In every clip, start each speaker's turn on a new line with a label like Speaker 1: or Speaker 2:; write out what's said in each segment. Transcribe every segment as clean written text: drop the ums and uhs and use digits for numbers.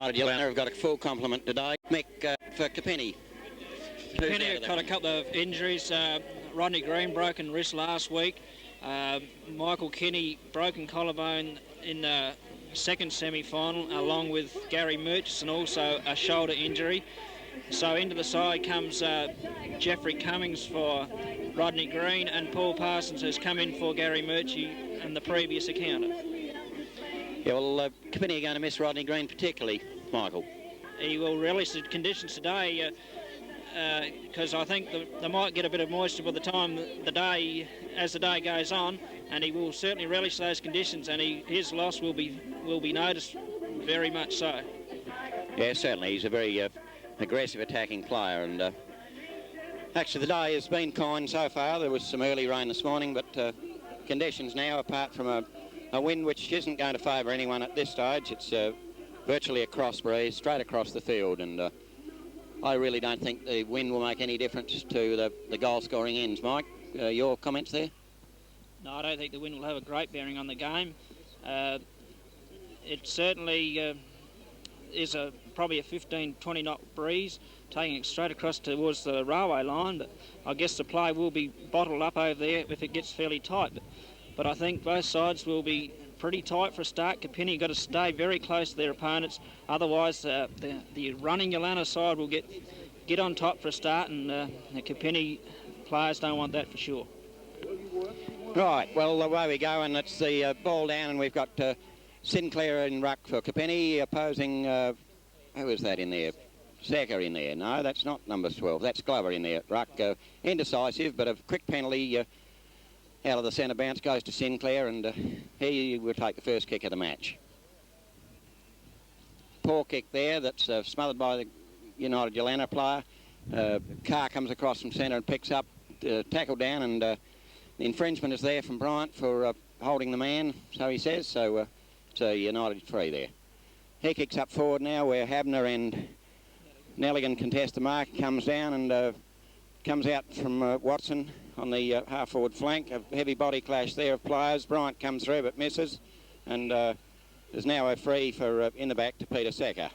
Speaker 1: Yeelanna have got a full complement today. Mick for Kapinnie.
Speaker 2: Kapinnie got a couple of injuries. Rodney Green broken wrist last week. Michael Kenny broken collarbone in the second semi-final, along with Gary Murchison, also a shoulder injury. So into the side comes Jeffrey Cummins for Rodney Green, and Paul Parsons has come in for Gary Murchie and the previous encounter.
Speaker 1: Yeah, well, Kapinnie are going to miss Rodney Green particularly, Michael.
Speaker 2: He will relish the conditions today because I think they might get a bit of moisture by the time as the day goes on, and he will certainly relish those conditions, and his loss will be noticed very much so.
Speaker 1: Yeah, certainly. He's a very aggressive attacking player, and actually the day has been kind so far. There was some early rain this morning, but conditions now, apart from a wind which isn't going to favour anyone at this stage, it's virtually a cross breeze straight across the field, and I really don't think the wind will make any difference to the goal scoring ends. Mike, your comments there?
Speaker 2: No, I don't think the wind will have a great bearing on the game. It certainly is probably a 15-20 knot breeze taking it straight across towards the railway line, but I guess the play will be bottled up over there if it gets fairly tight. But I think both sides will be pretty tight for a start. Kapinnie got to stay very close to their opponents, otherwise the running Yeelanna side will get on top for a start, and the Kapinnie players don't want that for sure.
Speaker 1: Right, well, away we go, and it's the ball down, and we've got Sinclair in ruck for Kapinnie, opposing, who is that in there? Secker in there. No, that's not number 12. That's Glover in there. Ruck, indecisive, but a quick penalty out of the centre bounce goes to Sinclair, and he will take the first kick of the match. Poor kick there, that's smothered by the United Yeelanna player. Carr comes across from centre and picks up, tackle down, and the infringement is there from Bryant for holding the man, so he says, so it's a United 3 there. He kicks up forward now where Habner and Nelligan contest the mark, comes down and comes out from Watson on the half-forward flank. A heavy body clash there of players. Bryant comes through but misses, and there's now a free for in the back to Peter Secker.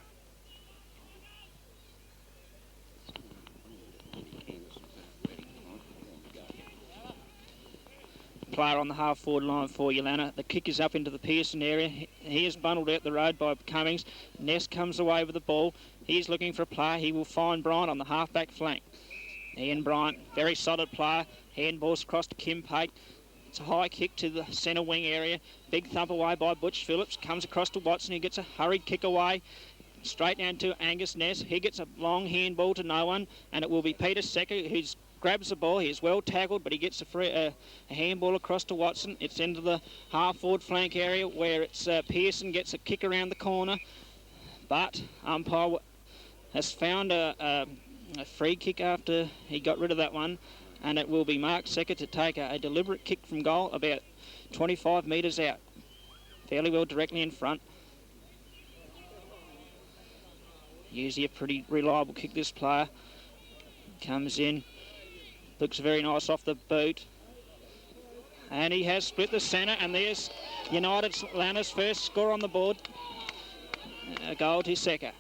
Speaker 2: Player on the half-forward line for Yeelanna. The kick is up into the Pearson area. He is bundled out the road by Cummings. Ness comes away with the ball. He's looking for a player. He will find Bryant on the half-back flank. Ian Bryant, very solid player. Handballs across to Kim Pate. It's a high kick to the centre wing area. Big thump away by Butch Phillips. Comes across to Watson. He gets a hurried kick away. Straight down to Angus Ness. He gets a long handball to no one. And it will be Peter Secker who grabs the ball. He is well tackled, but he gets a handball across to Watson. It's into the half-forward flank area where it's Pearson gets a kick around the corner. But umpire has found a free kick after he got rid of that one, and it will be Mark Secker to take a deliberate kick from goal about 25 metres out, fairly well directly in front. Usually a pretty reliable kick, this player. Comes in, looks very nice off the boot, and he has split the centre, and there's United Yeelanna's first score on the board. A goal to Secker.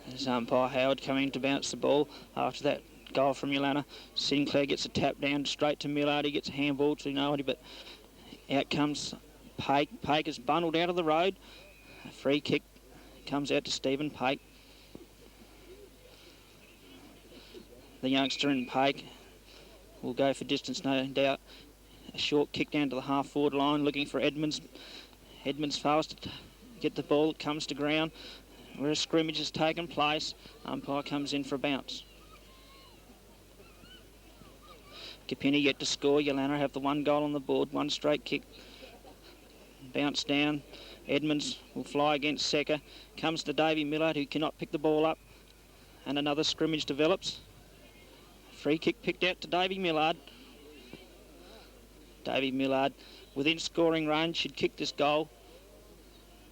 Speaker 2: There's umpire Howard coming to bounce the ball after that goal from Yeelanna. Sinclair gets a tap down straight to Millard. He gets a handball to nobody, but out comes Pake. Pake is bundled out of the road. A free kick comes out to Stephen Pake. The youngster in Pake will go for distance, no doubt. A short kick down to the half-forward line, looking for Edmonds. Edmonds fails to get the ball. It comes to ground where a scrimmage has taken place. Umpire comes in for a bounce. Kapinnie yet to score. Yeelanna have the one goal on the board, one straight kick. Bounce down. Edmonds will fly against Secker. Comes to Davey Millard, who cannot pick the ball up. And another scrimmage develops. Free kick picked out to Davey Millard. Davey Millard within scoring range should kick this goal.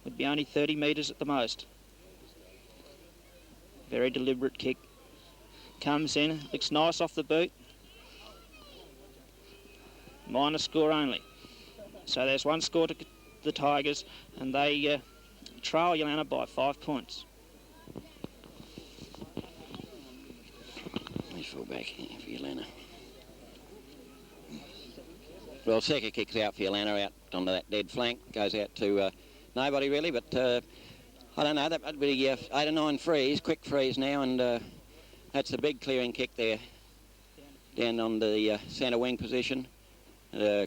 Speaker 2: Would be only 30 metres at the most. Very deliberate kick. Comes in, looks nice off the boot. Minor score only. So there's one score to the Tigers, and they trail Yeelanna by 5 points.
Speaker 1: Nice full back here for Yeelanna. Well, Secker kicks out for Yeelanna, out onto that dead flank. Goes out to nobody really, but I don't know, that would be 8 or 9 frees, quick frees now, and that's a big clearing kick there. Down on the centre wing position.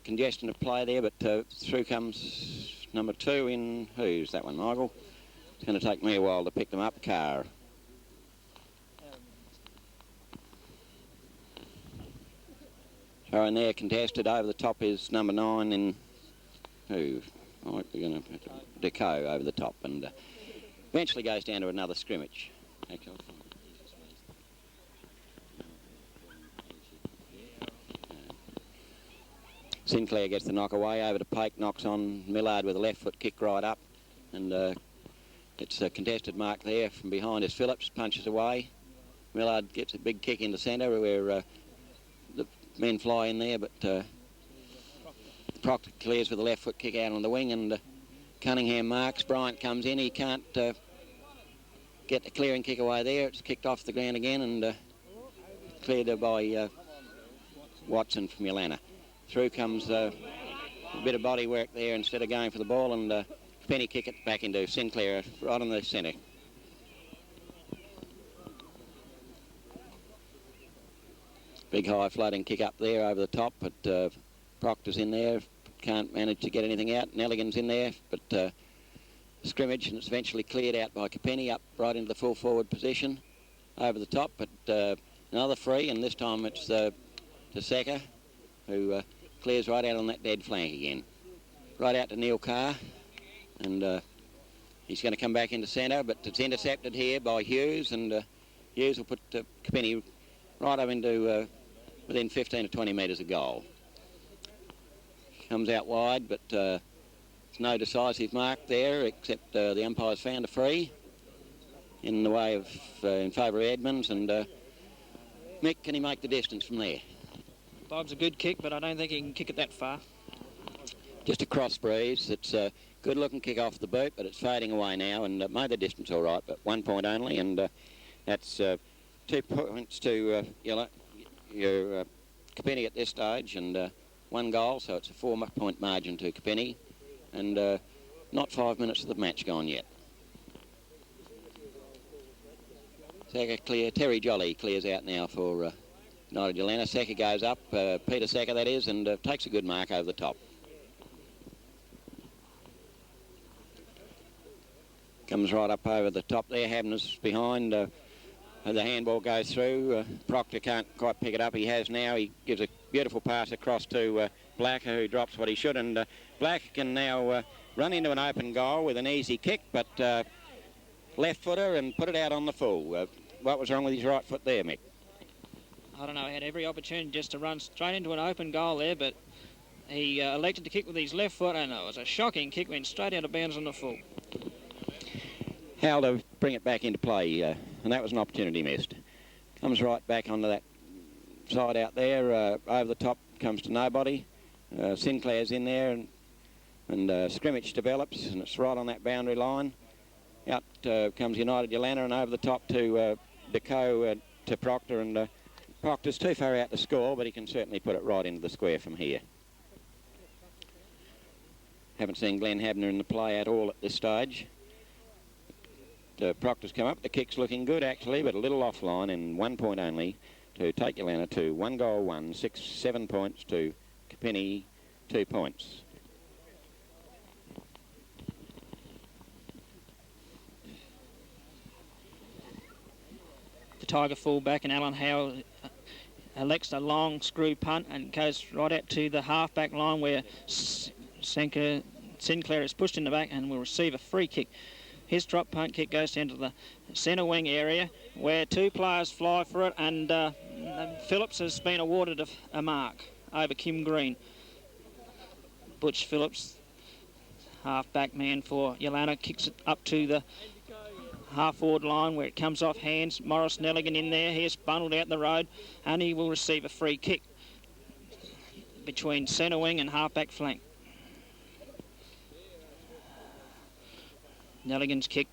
Speaker 1: Congestion of play there, but through comes number 2 in, who's that one, Michael? It's going to take me a while to pick them up, Carr. So in there, contested over the top is number 9 in, who? Oh, we're going to Deco over the top, and eventually goes down to another scrimmage. Sinclair gets the knock away over to Pake, knocks on Millard with a left foot kick right up, and it's a contested mark there from behind as Phillips punches away. Millard gets a big kick into centre where the men fly in there, but Proctor clears with a left foot kick out on the wing, and Cunningham marks. Bryant comes in, he can't get the clearing kick away there. It's kicked off the ground again and cleared by Watson from Yeelanna. Through comes a bit of body work there instead of going for the ball, and Kapinnie kick it back into Sinclair right on the centre. Big high floating kick up there over the top, but Proctor's in there, can't manage to get anything out. Nelligan's in there, but scrimmage, and it's eventually cleared out by Kapinnie up right into the full forward position over the top, but another free, and this time it's to Secker, who clears right out on that dead flank again. Right out to Neil Carr, and he's going to come back into centre, but it's intercepted here by Hughes, and Hughes will put Kapinnie right up into within 15 to 20 metres of goal. Comes out wide, but there's no decisive mark there, except the umpire's found a free in the way of in favour of Edmonds, and Mick, can he make the distance from there?
Speaker 2: Bob's a good kick, but I don't think he can kick it that far.
Speaker 1: Just a cross breeze. It's a good-looking kick off the boot, but it's fading away now, and made the distance all right, but 1 point only, and that's 2 points to your Kapinnie at this stage, and 1 goal, so it's a 4-point margin to Kapinnie, and not 5 minutes of the match gone yet. Secker clear. Terry Jolly clears out now for United Yeelanna. Secker goes up, Peter Secker that is, and takes a good mark over the top. Comes right up over the top there. Habner's behind. The handball goes through. Proctor can't quite pick it up. He has now. He gives a beautiful pass across to Blacker, who drops what he should, and Blacker can now run into an open goal with an easy kick, but left footer and put it out on the full. What was wrong with his right foot there, Mick?
Speaker 2: I don't know, he had every opportunity just to run straight into an open goal there, but he elected to kick with his left foot, and it was a shocking kick, went straight out of bounds on the full.
Speaker 1: How to bring it back into play, and that was an opportunity missed. Comes right back onto that side out there, over the top comes to nobody. Sinclair's in there, and scrimmage develops, and it's right on that boundary line. Out comes United Yeelanna, and over the top to Deco to Proctor, and Proctor's too far out to score, but he can certainly put it right into the square from here. Haven't seen Glenn Habner in the play at all at this stage. Proctor's come up. The kick's looking good, actually, but a little offline, and 1 point only to take Yeelanna to 1 goal, 1, 6, 7 points to Kapinnie, 2 points.
Speaker 2: The Tiger full-back, and Alan Howe elects a long screw punt and goes right out to the half-back line where Sinclair is pushed in the back and will receive a free kick. His drop punt kick goes down to the centre wing area where 2 players fly for it, and Phillips has been awarded a mark over Kim Green. Butch Phillips, half-back man for Yeelanna, kicks it up to the half-forward line where it comes off hands. Morris Nelligan in there. He's bundled out the road, and he will receive a free kick between centre wing and half-back flank. Nelligan's kick.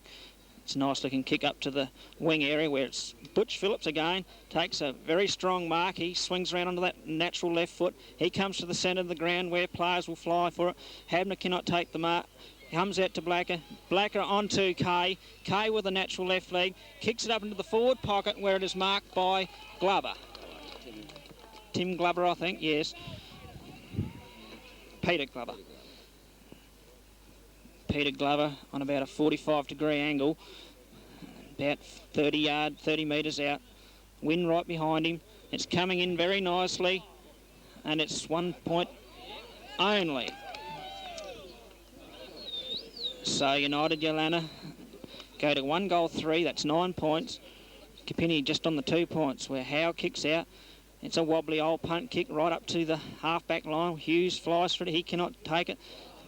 Speaker 2: It's a nice looking kick up to the wing area where it's Butch Phillips again. Takes a very strong mark. He swings around onto that natural left foot. He comes to the centre of the ground where players will fly for it. Habner cannot take the mark. Comes out to Blacker. Blacker onto Kay. Kay with a natural left leg. Kicks it up into the forward pocket where it is marked by Glover. Tim Glover, I think, yes. Peter Glover. Peter Glover on about a 45-degree angle, about 30 metres out. Wind right behind him. It's coming in very nicely, and it's 1 point only. So United Yeelanna go to 1-3. That's 9 points. Kapinnie just on the 2 points where Howe kicks out. It's a wobbly old punt kick right up to the half-back line. Hughes flies for it. He cannot take it.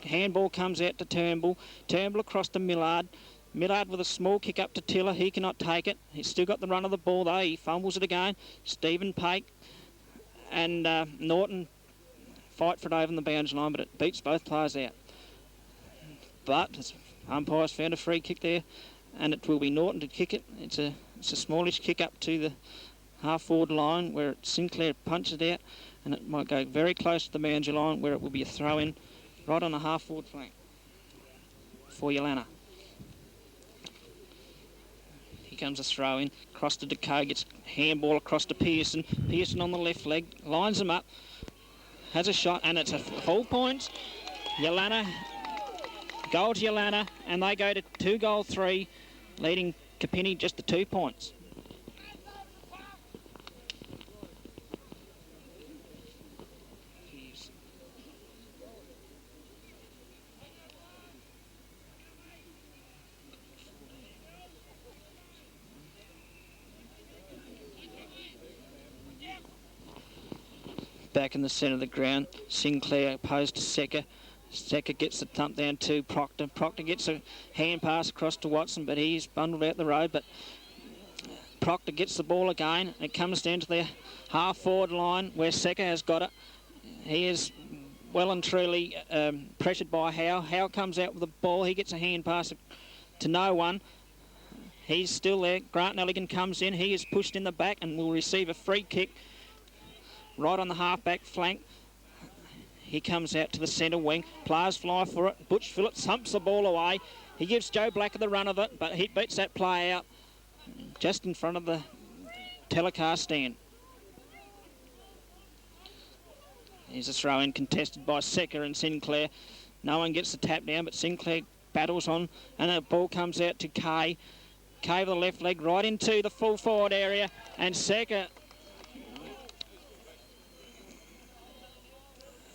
Speaker 2: Handball comes out to Turnbull. Turnbull across to Millard. Millard with a small kick up to Tiller. He cannot take it. He's still got the run of the ball though. He fumbles it again. Stephen Pake and Norton fight for it over the boundary line, but it beats both players out. But umpires found a free kick there, and it will be Norton to kick it. It's a smallish kick up to the half-forward line where Sinclair punches it out, and it might go very close to the boundary line where it will be a throw-in right on the half-forward flank for Yeelanna. Here comes a throw-in. Across to Deco, gets handball across to Pearson. Pearson on the left leg, lines them up, has a shot, and it's a full point. Yeelanna, goal to Yeelanna, and they go to 2-3, leading Kapinnie just to 2 points. Back in the centre of the ground, Sinclair opposed to Secker. Secker gets the thump down to Proctor. Proctor gets a hand pass across to Watson, but he's bundled out the road. But Proctor gets the ball again. It comes down to the half-forward line where Secker has got it. He is well and truly pressured by Howe. Howe comes out with the ball. He gets a hand pass to no one. He's still there. Grant Nelligan comes in. He is pushed in the back and will receive a free kick right on the half-back flank. He comes out to the centre wing. Players fly for it. Butch Phillips humps the ball away. He gives Joe Blacker the run of it, but he beats that play out just in front of the telecast stand. Here's a throw-in contested by Secker and Sinclair. No one gets the tap down, but Sinclair battles on, and the ball comes out to Kay. Kay with the left leg right into the full forward area, and Secker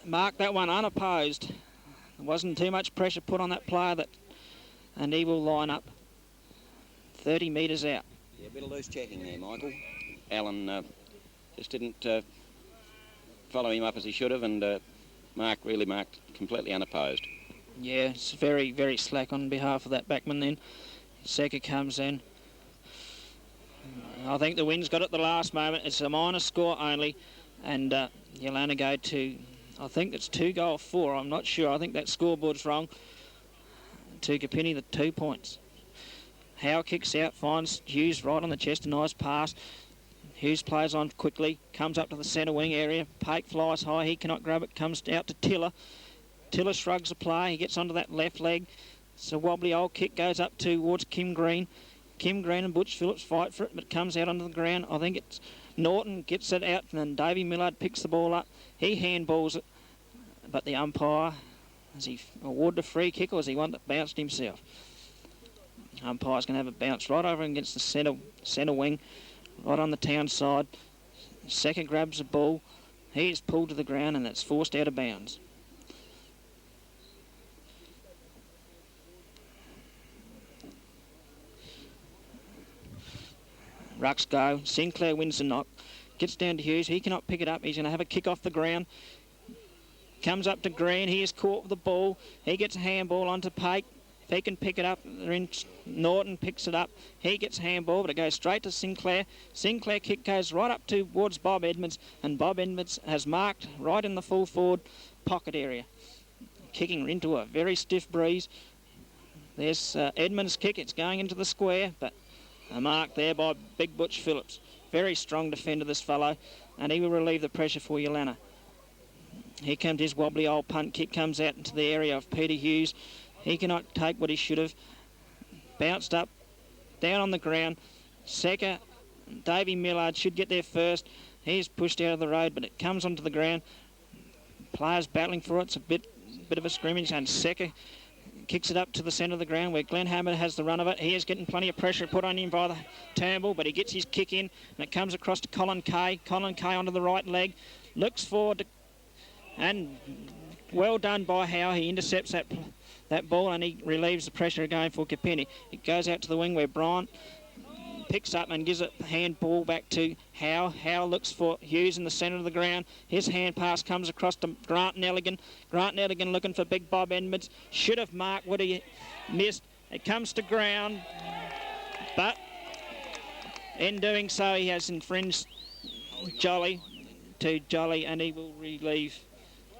Speaker 2: marked that one unopposed. There wasn't too much pressure put on that player, and he will line up 30 metres out.
Speaker 1: Yeah, a bit of loose checking there, Michael. Alan just didn't follow him up as he should have, and Mark really marked completely unopposed.
Speaker 2: Yeah, it's very, very slack on behalf of that backman then. Secker comes in. I think the wind's got it at the last moment. It's a minor score only, and Yeelanna go to, I think it's 2-4. I'm not sure. I think that scoreboard's wrong. To Kapinnie, the 2 points. Howe kicks out, finds Hughes right on the chest, a nice pass. Hughes plays on quickly, comes up to the centre wing area. Pake flies high, he cannot grab it, comes out to Tiller. Tiller shrugs the play, he gets onto that left leg. It's a wobbly old kick, goes up towards Kim Green. Kim Green and Butch Phillips fight for it, but comes out onto the ground. I think it's Norton gets it out, and then Davey Millard picks the ball up. He handballs it, but the umpire, has he awarded a free kick or has he one that bounced himself? Umpire's going to have a bounce right over against the centre wing, right on the town side. Secker grabs the ball. He is pulled to the ground and it's forced out of bounds. Rucks go. Sinclair wins the knock. Gets down to Hughes. He cannot pick it up. He's going to have a kick off the ground. Comes up to green. He is caught with the ball. He gets a handball onto Pake. If he can pick it up, Norton picks it up. He gets handball, but it goes straight to Sinclair. Sinclair kick goes right up towards Bob Edmonds, and Bob Edmonds has marked right in the full forward pocket area. Kicking into a very stiff breeze. There's Edmonds' kick. It's going into the square, but a mark there by Big Butch Phillips. Very strong defender, this fellow, and he will relieve the pressure for Yeelanna. Here comes his wobbly old punt kick, comes out into the area of Peter Hughes. He cannot take what he should have. Bounced up, down on the ground. Secker, Davey Millard should get there first. He's pushed out of the road, but it comes onto the ground. Players battling for it. It's a bit of a scrimmage, and Secker kicks it up to the centre of the ground where Glenn Hammer has the run of it. He is getting plenty of pressure put on him by the Turnbull, but he gets his kick in, and it comes across to Colin Kay. Colin Kay onto the right leg. Looks forward, and well done by Howe. He intercepts that ball, and he relieves the pressure again for Kapinnie. It goes out to the wing where Bryant picks up and gives a hand ball back to Howe. Howe looks for Hughes in the centre of the ground. His hand pass comes across to Grant Nelligan. Grant Nelligan looking for big Bob Edmonds. Should have marked what he missed. It comes to ground, but in doing so he has infringed Jolly, and he will relieve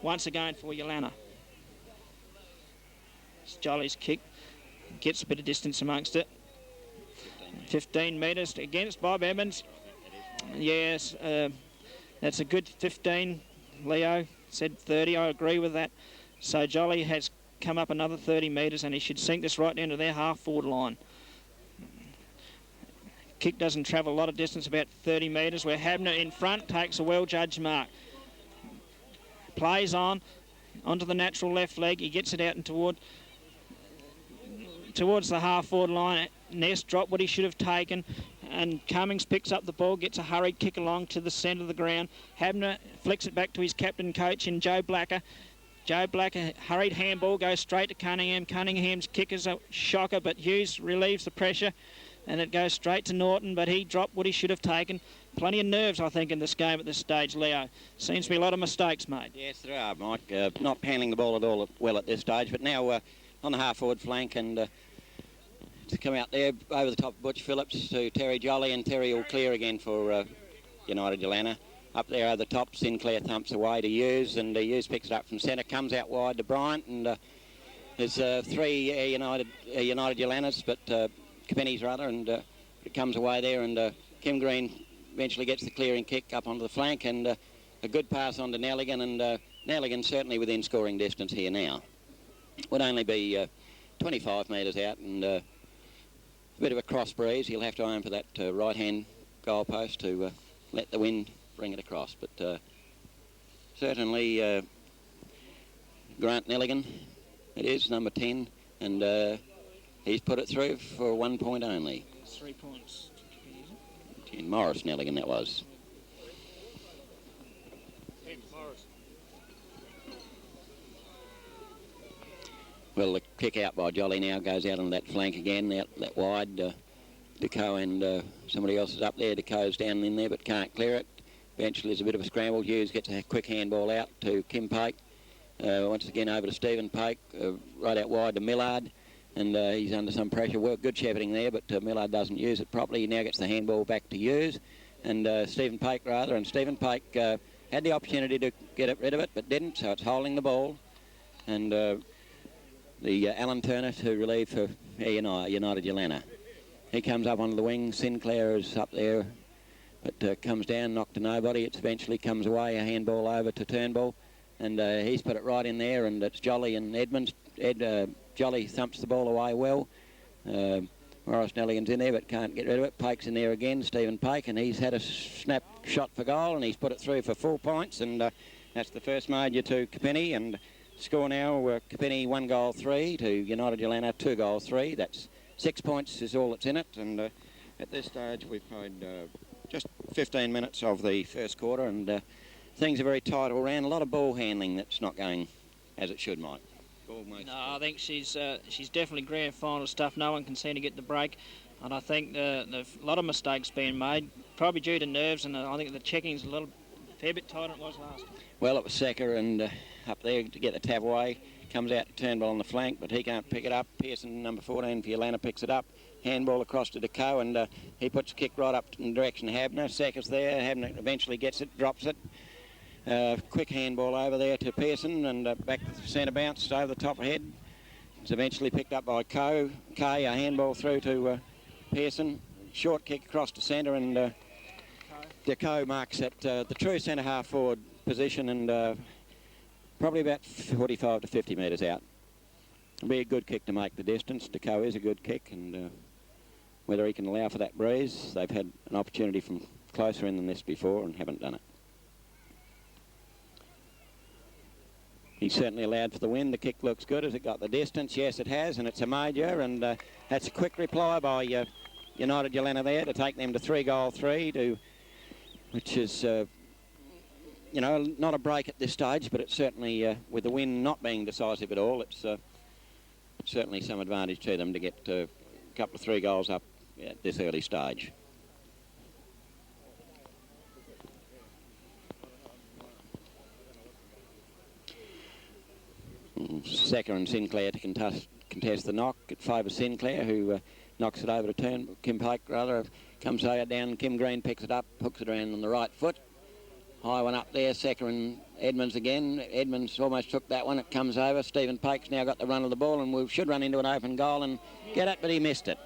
Speaker 2: once again for Yeelanna. Jolly's kick gets a bit of distance amongst it. 15 metres against Bob Edmonds. Yes, that's a good 15. Leo said 30. I agree with that. So Jolly has come up another 30 metres, and he should sink this right down to their half-forward line. Kick doesn't travel a lot of distance, about 30 metres, where Habner in front takes a well-judged mark. Plays onto the natural left leg. He gets it out and towards the half-forward line. Ness dropped what he should have taken, and Cummings picks up the ball, gets a hurried kick along to the centre of the ground. Habner flicks it back to his captain coach in Joe Blacker. Joe Blacker, hurried handball, goes straight to Cunningham. Cunningham's kick is a shocker, but Hughes relieves the pressure, and it goes straight to Norton, but he dropped what he should have taken. Plenty of nerves, I think, in this game at this stage, Leo. Seems to be a lot of mistakes made.
Speaker 1: Yes, there are, Mike. Not handling the ball at all well at this stage, but now on the half-forward flank, and to come out there over the top of Butch Phillips to Terry Jolly, and Terry will clear again for United Yeelanna. Up there over the top, Sinclair thumps away to Hughes, and Hughes picks it up from centre, comes out wide to Bryant, and there's three United Yeelannas, but Kapinnie's rather, and it comes away there, and Kim Green eventually gets the clearing kick up onto the flank, and a good pass on to Nelligan, and Nelligan certainly within scoring distance here now. Would only be 25 metres out, and a bit of a cross breeze. He'll have to aim for that right-hand goal post to let the wind bring it across. But certainly Grant Nelligan, it is, number 10, and he's put it through for 1 point only.
Speaker 2: 3 points.
Speaker 1: Morris Nelligan, that was. Well, the kick out by Jolly now goes out on that flank again, out that wide. Deco and somebody else is up there. Deco's down in there but can't clear it. Eventually there's a bit of a scramble. Hughes gets a quick handball out to Kim Pake. Once again over to Stephen Pake, right out wide to Millard. And he's under some pressure. Well, good shepherding there, but Millard doesn't use it properly. He now gets the handball back to Hughes. And Stephen Pake, rather. And Stephen Pake had the opportunity to get rid of it, but didn't, so it's holding the ball. And the Alan Turner to relieve for United Yeelanna. He comes up onto the wing. Sinclair is up there, but comes down, knocked to nobody. It eventually comes away, a handball over to Turnbull, and he's put it right in there, and it's Jolly and Edmonds. Jolly thumps the ball away well. Morris Nelligan's in there, but can't get rid of it. Pake's in there again, Stephen Pake, and he's had a snap shot for goal, and he's put it through for 4 points, and that's the first major to Kapinnie, and score now, Kapinnie 1 goal 3 to United Yeelanna 2 goals 3. That's 6 points is all that's in it, and at this stage we've played just 15 minutes of the first quarter, and things are very tight all round. A lot of ball handling that's not going as it should, Mike. Almost.
Speaker 2: No, I think she's definitely grand final stuff. No one can seem to get the break, and I think a lot of mistakes being made, probably due to nerves, and I think the checking's a fair bit tighter than it was last time.
Speaker 1: Well, it was Secker and up there to get the tab away. Comes out to Turnbull on the flank, but he can't pick it up. Pearson, number 14 for Yeelanna, picks it up. Handball across to Deco, and he puts a kick right up in the direction of Habner. Secker's there. Habner eventually gets it, drops it. Quick handball over there to Pearson, and back to the centre bounce over the top head. It's eventually picked up by Kay. A handball through to Pearson. Short kick across to centre, and Deco marks at the true centre half forward position, and probably about 45 to 50 metres out. It'll be a good kick to make the distance. Deco is a good kick, and whether he can allow for that breeze, they've had an opportunity from closer in than this before and haven't done it. He's certainly allowed for the win. The kick looks good. Has it got the distance? Yes, it has, and it's a major, and that's a quick reply by United Yeelanna there to take them to 3-3, which is, you know, not a break at this stage, but it's certainly, with the win not being decisive at all, it's certainly some advantage to them to get a couple of 3 goals up at this early stage. Secker and Sinclair to contest the knock. It favours Sinclair, who knocks it over to Kim Pike, rather, comes down. Kim Green picks it up, hooks it around on the right foot. High one up there, Secker and Edmonds again. Edmonds almost took that one. It comes over. Stephen Pake's now got the run of the ball, and we should run into an open goal and get it, but he missed it.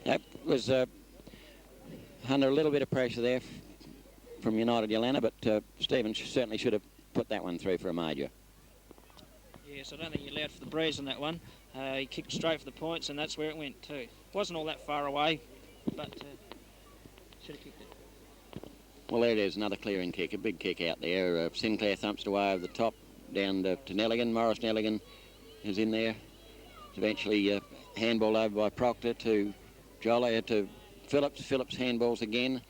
Speaker 1: That was under a little bit of pressure there from United Yeelanna, but Stephen certainly should have put that one through for a major.
Speaker 2: Yes, I don't think he allowed for the breeze on that one. He kicked straight for the points, and that's where it went too. Wasn't all that far away, but should have kicked it.
Speaker 1: Well, there it is, another clearing kick, a big kick out there. Sinclair thumps it away over the top, down to Nelligan. Morris Nelligan is in there. It's eventually handball over by Proctor to Jolly, to Phillips. Phillips handballs again.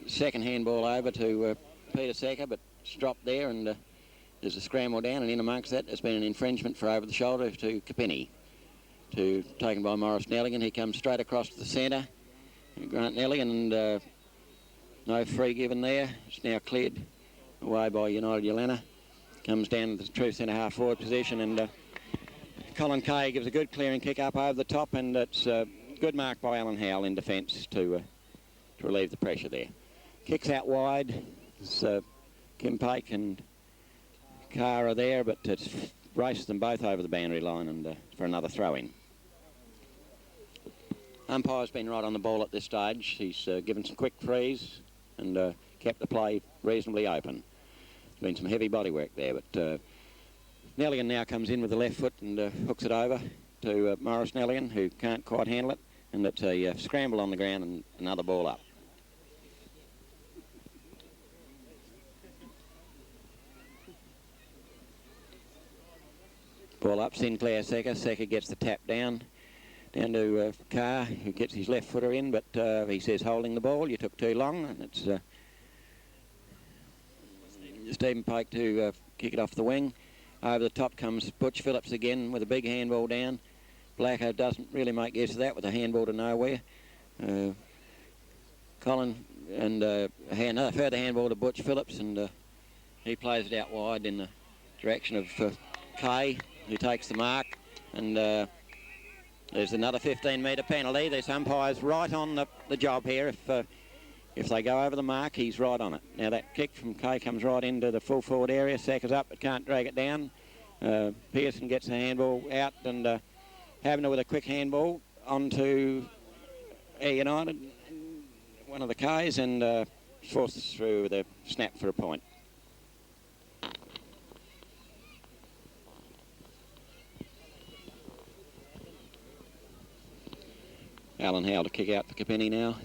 Speaker 1: Second handball over to Peter Secker, but it's dropped there, and there's a scramble down, and in amongst that there's been an infringement for over the shoulder to Kapinnie. Taken by Morris Nelligan. He comes straight across to the centre. Grant Nelligan, and no free given there. It's now cleared away by United Yeelanna. Comes down to the true centre half forward position, and Colin Kay gives a good clearing kick up over the top, and it's a good mark by Alan Howell in defence to relieve the pressure there. Kicks out wide. It's Kim Pake and Carr are there, but it races them both over the boundary line, and for another throw-in. Umpire's been right on the ball at this stage. He's given some quick frees and kept the play reasonably open. There's been some heavy body work there, but Nelligan now comes in with the left foot and hooks it over to Morris Nelligan, who can't quite handle it, and it's a scramble on the ground and another ball up. Ball up, Sinclair, Secker. Secker gets the tap down to Carr, who gets his left footer in, but he says holding the ball, you took too long, and it's Stephen Pike to kick it off the wing. Over the top comes Butch Phillips again with a big handball down. Blacker doesn't really make use of that with a handball to nowhere. Colin and further handball to Butch Phillips, and he plays it out wide in the direction of Kay, who takes the mark, and there's another 15-metre penalty. This umpire's right on the job here. If they go over the mark, he's right on it. Now that kick from Kay comes right into the full forward area. Secker's up, but can't drag it down. Pearson gets the handball out, and Havner with a quick handball onto Air United, one of the Kays, and forces through with a snap for a point. Alan Howell to kick out for Kapinnie now.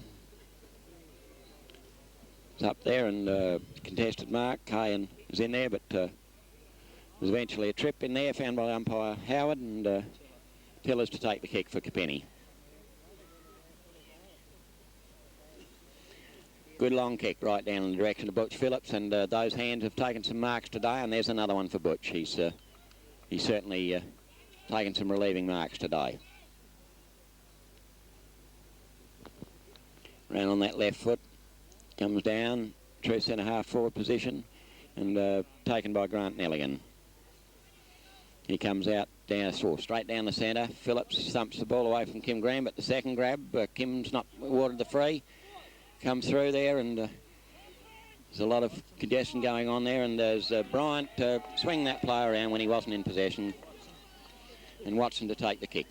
Speaker 1: It's up there, and contested mark. Kay is in there, but there's eventually a trip in there found by umpire Howard, and Tillers to take the kick for Kapinnie. Good long kick right down in the direction of Butch Phillips, and those hands have taken some marks today, and there's another one for Butch. He's certainly taken some relieving marks today. Round on that left foot, comes down, true centre half forward position, and taken by Grant Nelligan. He comes out down, straight down the centre. Phillips thumps the ball away from Kim Green, but the second grab, Kim's not awarded the free. Comes through there, and there's a lot of congestion going on there, and there's Bryant swinging that player around when he wasn't in possession, and Watson to take the kick.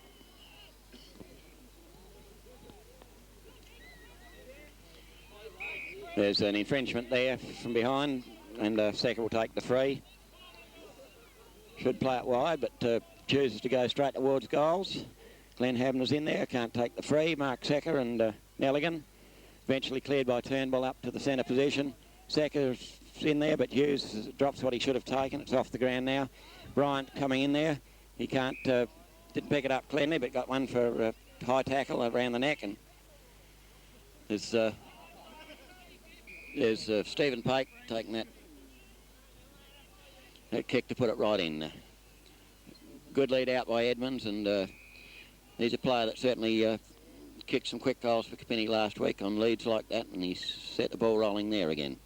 Speaker 1: There's an infringement there from behind, and Secker will take the free. Should play it wide, but chooses to go straight towards goals. Glenn Habner's in there, can't take the free. Mark Secker and Nelligan. Eventually cleared by Turnbull up to the centre position. Secker's in there, but Hughes drops what he should have taken. It's off the ground now. Bryant coming in there. He can't, didn't pick it up cleanly, but got one for high tackle around the neck. And there's Stephen Pake taking that kick to put it right in. Good lead out by Edmonds, and he's a player that certainly kicked some quick goals for Kapinnie last week on leads like that, and he's set the ball rolling there again.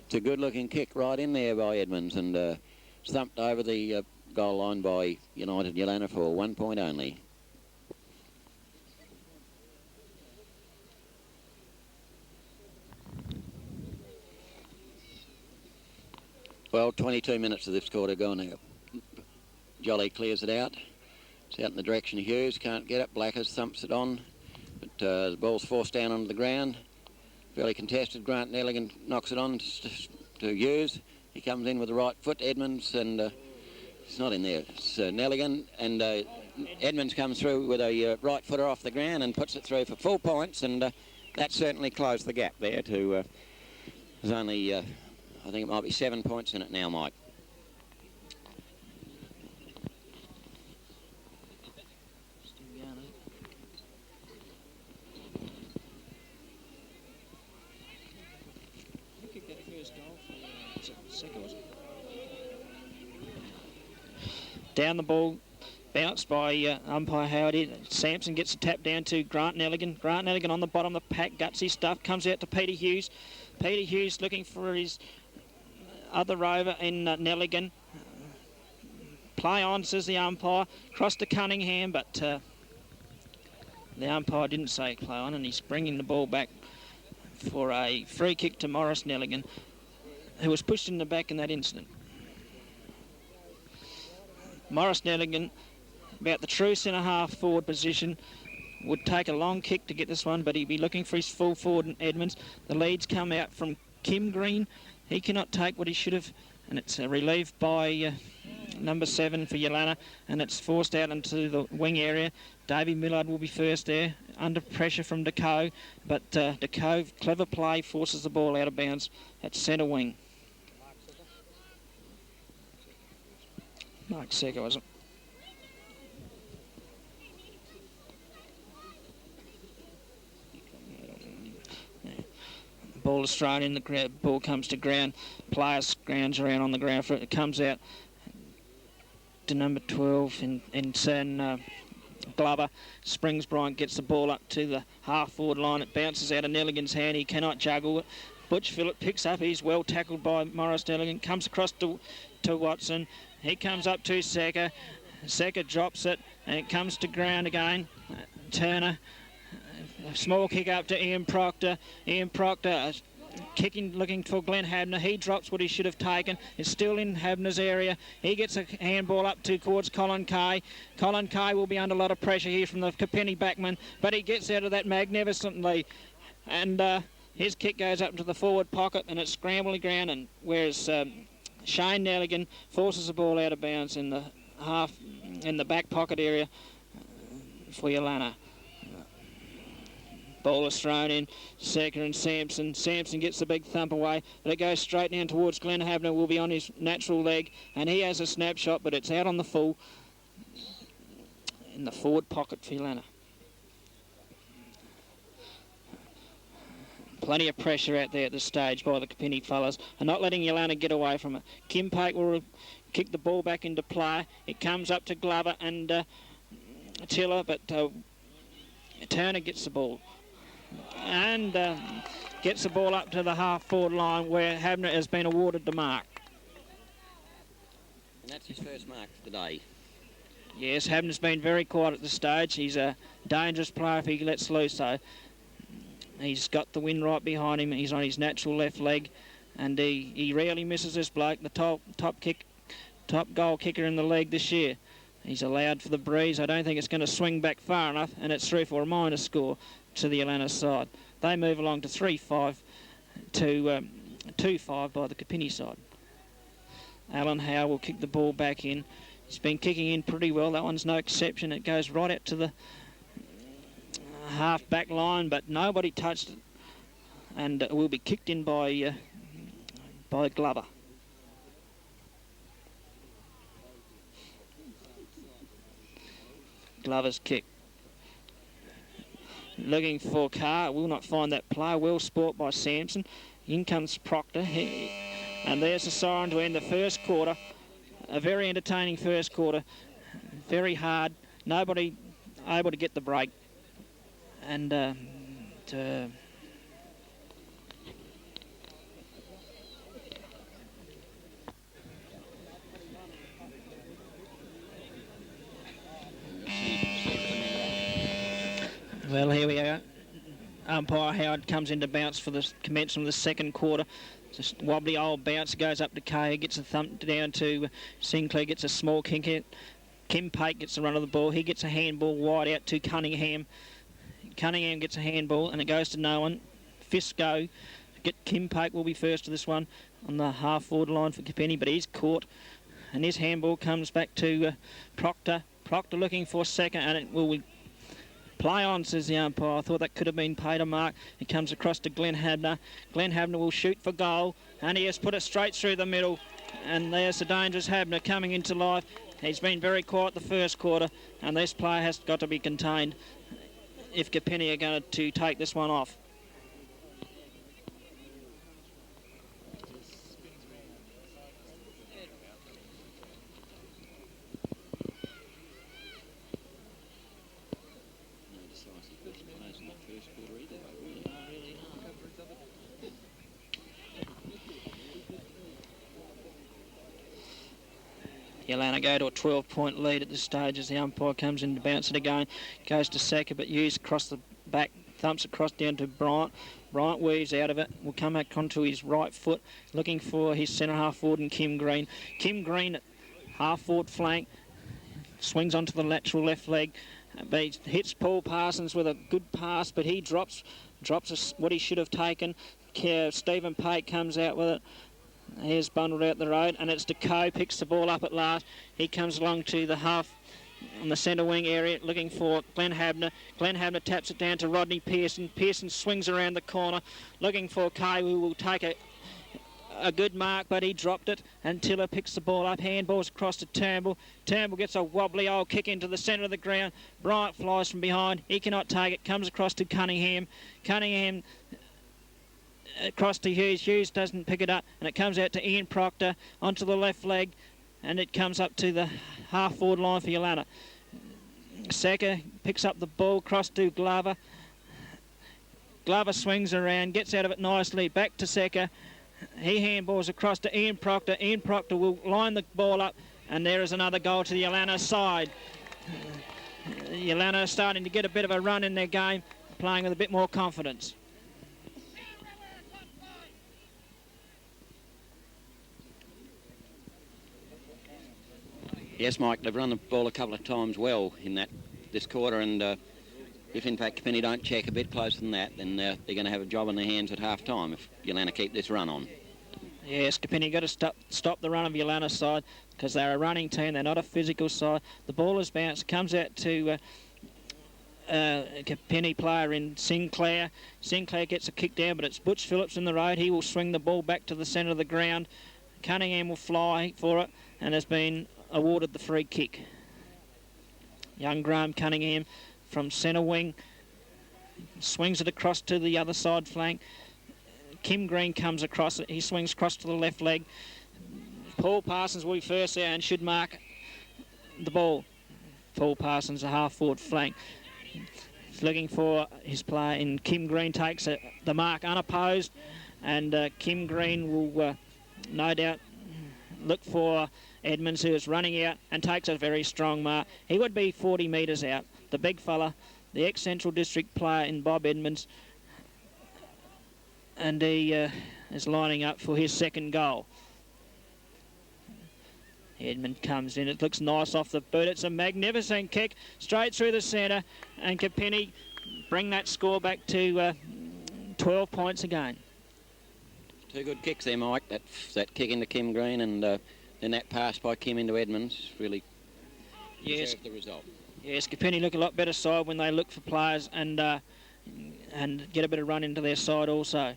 Speaker 1: It's a good-looking kick right in there by Edmonds, and thumped over the goal line by United Yeelanna for 1 point only. Well, 22 minutes of this quarter gone now. Jolly clears it out. It's out in the direction of Hughes. Can't get it. Blackers thumps it on. But the ball's forced down onto the ground. Fairly contested. Grant Nelligan knocks it on to Hughes. He comes in with the right foot. Edmonds, and it's not in there. It's Nelligan, and Edmonds comes through with a right footer off the ground and puts it through for 4 points, and that certainly closed the gap there to... there's only... I think it might be 7 points in it now, Mike.
Speaker 2: Down the ball, bounced by umpire Howard. Sampson gets a tap down to Grant Nelligan. Grant Nelligan on the bottom of the pack, gutsy stuff, comes out to Peter Hughes. Peter Hughes looking for his other rover in Nelligan. Play on, says the umpire. Cross to Cunningham, but the umpire didn't say play on, and he's bringing the ball back for a free kick to Morris Nelligan, who was pushed in the back in that incident. Morris Nelligan, about the true centre-half forward position, would take a long kick to get this one, but he'd be looking for his full forward in Edmonds. The leads come out from Kim Green. He cannot take what he should have, and it's relieved by number 7 for Yeelanna, and it's forced out into the wing area. Davey Millard will be first there, under pressure from DeCoe, but DeCoe, clever play, forces the ball out of bounds at centre wing. Mark Secker, was it? Ball is thrown in, the ball comes to ground. Player scrounges around on the ground. It comes out to number 12 in Glover. Springs Bryant gets the ball up to the half-forward line. It bounces out of Nelligan's hand. He cannot juggle it. Butch Phillip picks up. He's well tackled by Morris Nelligan. Comes across to Watson. He comes up to Secker. Secker drops it, and it comes to ground again. Turner. A small kick up to Ian Proctor. Ian Proctor kicking, looking for Glenn Habner. He drops what he should have taken. It's still in Habner's area. He gets a handball up towards Colin Kay. Colin Kay will be under a lot of pressure here from the Kapinnie backman, but he gets out of that magnificently. And his kick goes up into the forward pocket, and it's scrambling ground. And whereas Shane Nelligan forces the ball out of bounds in the back pocket area for Yeelanna. Ball is thrown in, Secker and Sampson. Sampson gets the big thump away, but it goes straight down towards Glenn Habner. Will be on his natural leg, and he has a snapshot, but it's out on the full in the forward pocket for Yeelanna. Plenty of pressure out there at this stage by the Kapinnie fellas, and not letting Yeelanna get away from it. Kim Pake will kick the ball back into play. It comes up to Glover and Tiller, but Turner gets the ball. And gets the ball up to the half-forward line where Habner has been awarded the mark.
Speaker 1: And that's his first mark today.
Speaker 2: Yes, Habner's been very quiet at this stage. He's a dangerous player if he lets loose, so he's got the wind right behind him. He's on his natural left leg, and he rarely misses this bloke, the top goal kicker in the league this year. He's allowed for the breeze. I don't think it's going to swing back far enough, and it's through for a minor score to the Yeelanna side. They move along to 3-5 to 2-5 by the Kapinnie side. Alan Howe will kick the ball back in. He's been kicking in pretty well. That one's no exception. It goes right out to the half-back line, but nobody touched it, and it will be kicked in by Glover. Glover's kick. Looking for Carr. Will not find that play. Well sport by Sampson. In comes Proctor. And there's the siren to end the first quarter. A very entertaining first quarter. Very hard. Nobody able to get the break. And well, here we are. Umpire Howard comes in to bounce for the commencement of the second quarter. Just wobbly old bounce, goes up to Kay, gets a thump down to Sinclair, gets a small kick in. Kim Pate gets the run of the ball. He gets a handball wide out to Cunningham. Cunningham gets a handball and it goes to no one. Fists go. Kim Pate will be first to this one on the half-forward line for Kapinnie, but he's caught. And his handball comes back to Proctor. Proctor looking for second, and it will play on, says the umpire. I thought that could have been paid a mark. It comes across to Glenn Habner. Glenn Habner will shoot for goal, and he has put it straight through the middle. And there's the dangerous Habner coming into life. He's been very quiet the first quarter, and this player has got to be contained if Kapinnie are going to take this one off. Yeelanna go to a 12-point lead at this stage as the umpire comes in to bounce it again. Goes to Secker, but Hughes across the back, thumps across down to Bryant. Bryant weaves out of it, will come back onto his right foot, looking for his centre half forward and Kim Green. Kim Green, half forward flank, swings onto the lateral left leg, but he hits Paul Parsons with a good pass, but he drops what he should have taken. Stephen Pate comes out with it. Here's bundled out the road, and it's DeCoe picks the ball up at last. He comes along to the half on the centre wing area looking for Glenn Habner. Glenn Habner taps it down to Rodney Pearson. Pearson swings around the corner looking for Kay, who will take a good mark, but he dropped it, and Tiller picks the ball up. Handballs across to Turnbull. Turnbull gets a wobbly old kick into the centre of the ground. Bryant flies from behind. He cannot take it. Comes across to Cunningham. Cunningham across to Hughes. Hughes doesn't pick it up, and it comes out to Ian Proctor onto the left leg, and it comes up to the half-forward line for Yeelanna. Secker picks up the ball, cross to Glover. Glover swings around, gets out of it nicely, back to Secker. He handballs across to Ian Proctor. Ian Proctor will line the ball up, and there is another goal to the Yeelanna side. Yeelanna starting to get a bit of a run in their game, playing with a bit more confidence.
Speaker 1: Yes, Mike, they've run the ball a couple of times well in this quarter, and if in fact Kapinnie don't check a bit closer than that, then they're going to have a job on their hands at half-time if Yeelanna keep this run on. Yes,
Speaker 2: Kapinnie got to stop the run of Yeelanna's side because they're a running team, they're not a physical side. The ball is bounced, comes out to Kapinnie player in Sinclair. Sinclair gets a kick down, but it's Butch Phillips in the road. He will swing the ball back to the centre of the ground. Cunningham will fly for it and has been awarded the free kick. Young Graham Cunningham from centre wing swings it across to the other side flank. Kim Green comes across it. He swings across to the left leg. Paul Parsons will be first there and should mark the ball. Paul Parsons, a half-forward flank. He's looking for his player in Kim Green, takes the mark unopposed, and Kim Green will no doubt look for Edmonds, who is running out and takes a very strong mark. He would be 40 metres out. The big fella, the ex-Central District player in Bob Edmonds, and he is lining up for his second goal. Edmund comes in. It looks nice off the boot. It's a magnificent kick straight through the centre, and Kapinnie bring that score back to 12 points again.
Speaker 1: Two good kicks there, Mike. That kick into Kim Green and then that pass by Kim into Edmonds really deserved the result.
Speaker 2: Yes, Kapinnie look a lot better side when they look for players and get a bit of run into their side also.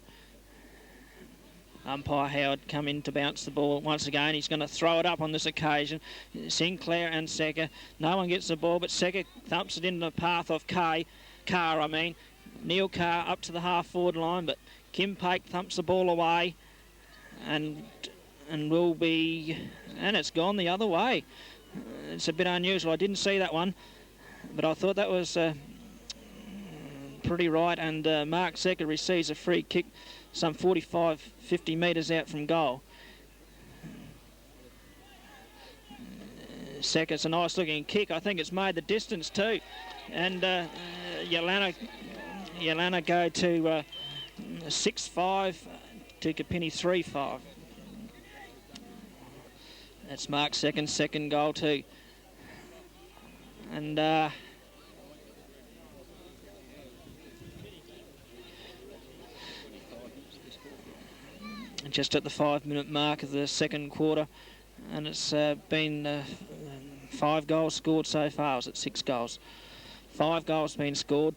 Speaker 2: Umpire Howard come in to bounce the ball once again. He's going to throw it up on this occasion. Sinclair and Secker. No one gets the ball, but Secker thumps it into the path of Carr. Neil Carr up to the half-forward line, but Kim Pake thumps the ball away and will be... And it's gone the other way. It's a bit unusual. I didn't see that one, but I thought that was pretty right, and Mark Secker receives a free kick some 45-50 metres out from goal. Secker's a nice looking kick. I think it's made the distance too, and Yeelanna go to 6-5 to Kapinnie 3-5. That's Mark Secker's second goal too, and just at the 5-minute mark of the second quarter, and it's been 5 goals scored so far. Was it 6 goals? 5 goals been scored.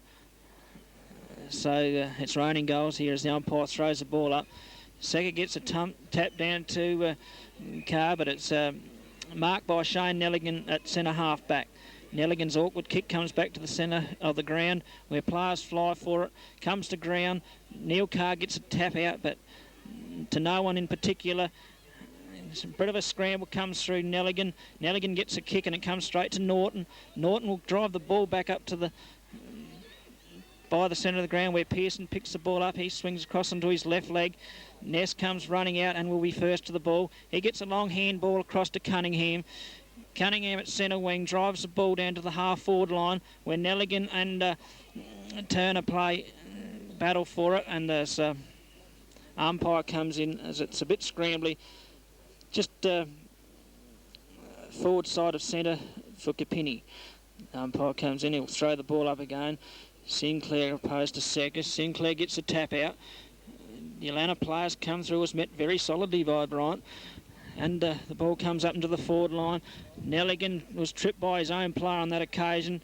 Speaker 2: So it's raining goals here as the umpire throws the ball up. Secker gets a tap down to Carr, but it's marked by Shane Nelligan at centre half back. Nelligan's awkward kick comes back to the centre of the ground where players fly for it. Comes to ground. Neil Carr gets a tap out, but to no one in particular. It's a bit of a scramble comes through Nelligan. Nelligan gets a kick and it comes straight to Norton. Norton will drive the ball back up to by the centre of the ground where Pearson picks the ball up. He swings across onto his left leg. Ness comes running out and will be first to the ball. He gets a long handball across to Cunningham. Cunningham at centre wing drives the ball down to the half-forward line where Nelligan and Turner play battle for it, and there's umpire comes in as it's a bit scrambly. Just forward side of centre for Kapinnie. Umpire comes in, he'll throw the ball up again. Sinclair opposed to Secker. Sinclair gets a tap out. The Yeelanna players come through, was met very solidly by Bryant. And the ball comes up into the forward line. Nelligan was tripped by his own player on that occasion,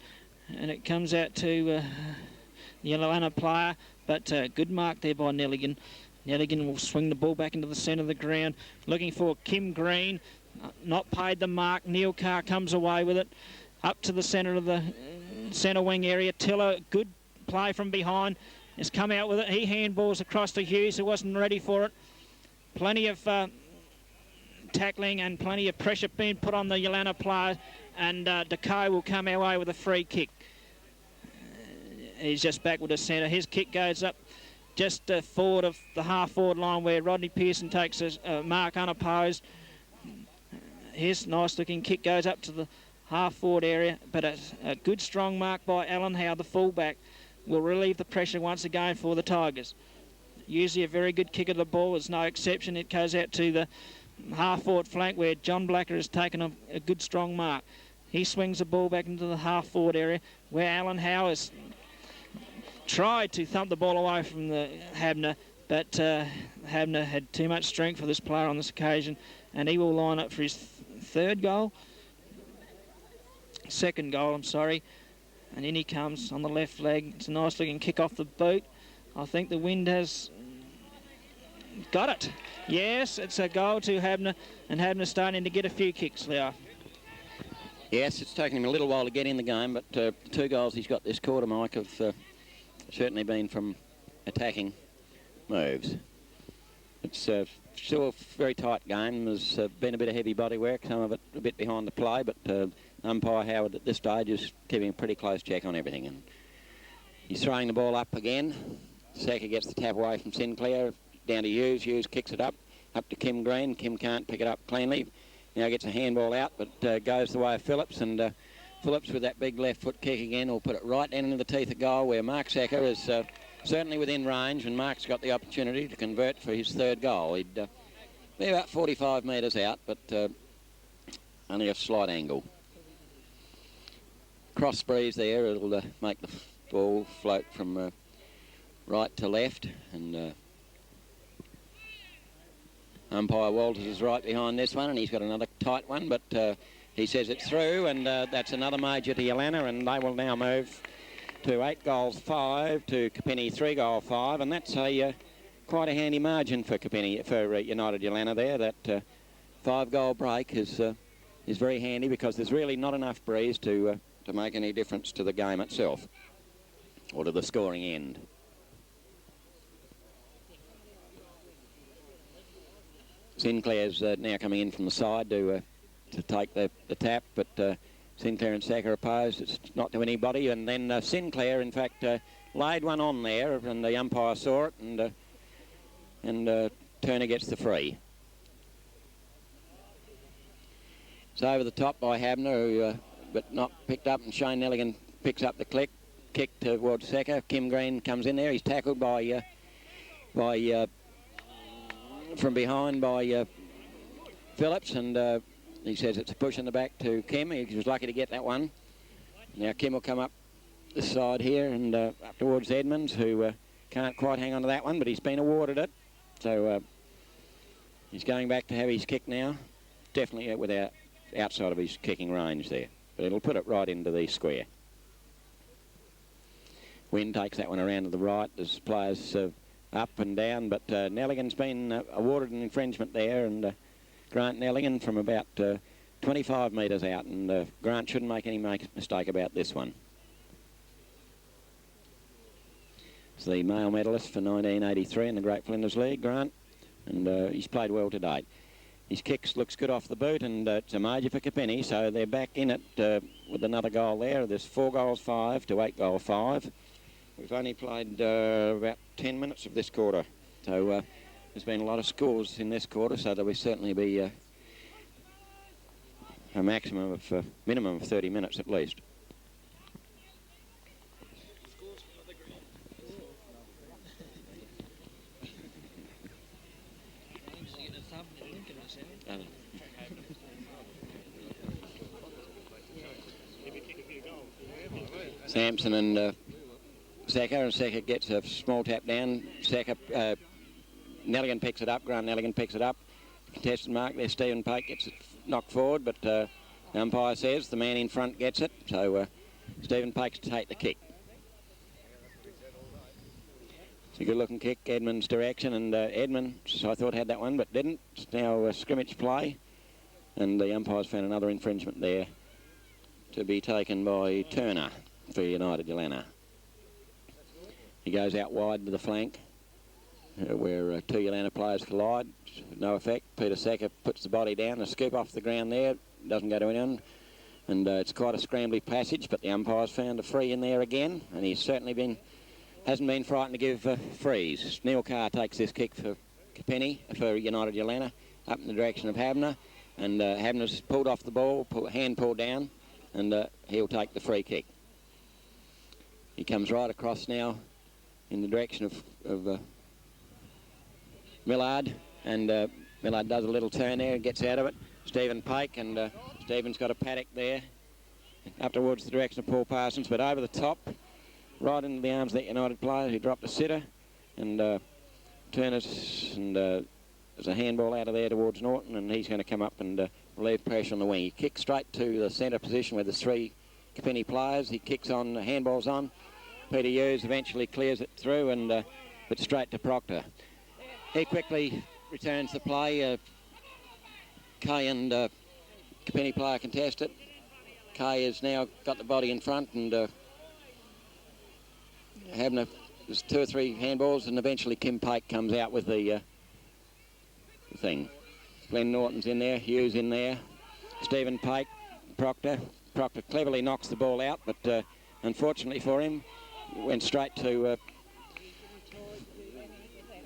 Speaker 2: and it comes out to the Yeelanna player, but good mark there by Nelligan. Nelligan will swing the ball back into the centre of the ground, looking for Kim Green. Not paid the mark. Neil Carr comes away with it. Up to the centre of the centre wing area. Tiller, good play from behind, has come out with it. He handballs across to Hughes, who wasn't ready for it. Plenty of tackling and plenty of pressure being put on the Yeelanna player, and Decay will come away with a free kick. He's just back with the centre. His kick goes up just forward of the half-forward line where Rodney Pearson takes a mark unopposed. His nice-looking kick goes up to the half-forward area, but a good strong mark by Alan Howe, the fullback, will relieve the pressure once again for the Tigers. Usually a very good kick of the ball. There's no exception. It goes out to the half-forward flank where John Blacker has taken a good strong mark. He swings the ball back into the half-forward area where Alan Howe has tried to thump the ball away from the Habner, but Habner had too much strength for this player on this occasion, and he will line up for his second goal, I'm sorry. And in he comes on the left leg. It's a nice looking kick off the boot. I think the wind has got it. Yes, it's a goal to Habner, and Habner's starting to get a few kicks, Leo.
Speaker 1: Yes, it's taken him a little while to get in the game, but the 2 goals he's got this quarter, Mike, have certainly been from attacking moves. It's still a very tight game. There's been a bit of heavy body work, some of it a bit behind the play, but umpire Howard at this stage is keeping a pretty close check on everything. And He's throwing the ball up again. Secker gets the tap away from Sinclair, down to Hughes. Hughes kicks it up to Kim Green. Kim can't pick it up cleanly. Now gets a handball out, but goes the way of Phillips, and Phillips with that big left foot kick again will put it right down into the teeth of goal, where Mark Secker is certainly within range, and Mark's got the opportunity to convert for his third goal. He'd be about 45 metres out, but only a slight angle. Cross breeze there, it'll make the ball float from right to left, and umpire Walters is right behind this one, and he's got another tight one, but he says it's through, and that's another major to Yeelanna, and they will now move to 8 goals 5 to Kapinnie 3 goal 5, and that's a quite a handy margin for Kapinnie, for United Yeelanna there. That 5 goal break is very handy, because there's really not enough breeze to make any difference to the game itself or to the scoring end. Sinclair's now coming in from the side to take the tap, but Sinclair and Sacker opposed. It's not to anybody, and then Sinclair, in fact, laid one on there, and the umpire saw it, and Turner gets the free. It's over the top by Habner, but not picked up, and Shane Nelligan picks up the kick towards Sacker. Kim Green comes in there. He's tackled by from behind by Phillips, and he says it's a push in the back to Kim. He was lucky to get that one. Now Kim will come up this side here and up towards Edmonds, who can't quite hang on to that one, but he's been awarded it. So he's going back to have his kick now. Definitely without outside of his kicking range there, but it'll put it right into the square. Wynn takes that one around to the right. There's players up and down, but Nelligan's been awarded an infringement there, and Grant Nelligan from about 25 metres out, and Grant shouldn't make any mistake about this one. It's the male medalist for 1983 in the Great Flinders League, Grant, and he's played well to date. His kicks looks good off the boot, and it's a major for Kapinnie, so they're back in it with another goal there. There's 4 goals 5 to 8 goal 5. We've only played about 10 minutes of this quarter, so there's been a lot of scores in this quarter, so there will certainly be a minimum of 30 minutes at least. Sampson and Sacker gets a small tap down. Nelligan picks it up. Grant Nelligan picks it up. Contested mark there. Stephen Pake gets it knocked forward, but the umpire says the man in front gets it. So Stephen Pake's to take the kick. It's a good-looking kick, Edmund's direction, and Edmonds, I thought, had that one, but didn't. It's now a scrimmage play, and the umpire's found another infringement there to be taken by Turner for United Yeelanna. He goes out wide to the flank, where 2 Yeelanna players collide. No effect. Peter Sacker puts the body down, a scoop off the ground there. Doesn't go to anyone. And it's quite a scrambly passage, but the umpire's found a free in there again, and he's certainly hasn't been frightened to give frees. Neil Carr takes this kick for Kapinnie, for United Yeelanna, up in the direction of Habner, and Habner's pulled off the ball, hand pulled down, and he'll take the free kick. He comes right across now in the direction of Millard, and Millard does a little turn there and gets out of it. Stephen Pake, and Stephen's got a paddock there, up towards the direction of Paul Parsons, but over the top, right into the arms of that United player who dropped a sitter, and Turner's, and there's a handball out of there towards Norton, and he's going to come up and relieve pressure on the wing. He kicks straight to the centre position where there's 3 Kapinnie players. He kicks on, handballs on. Peter Hughes eventually clears it through, and but straight to Proctor. He quickly returns the play. Kay and Kapinnie player contest it. Kay has now got the body in front, and Habner, there's 2 or 3 handballs, and eventually Kim Pake comes out with the thing. Glenn Norton's in there, Hughes in there, Stephen Pake, Proctor. Proctor cleverly knocks the ball out, but unfortunately for him, went straight to,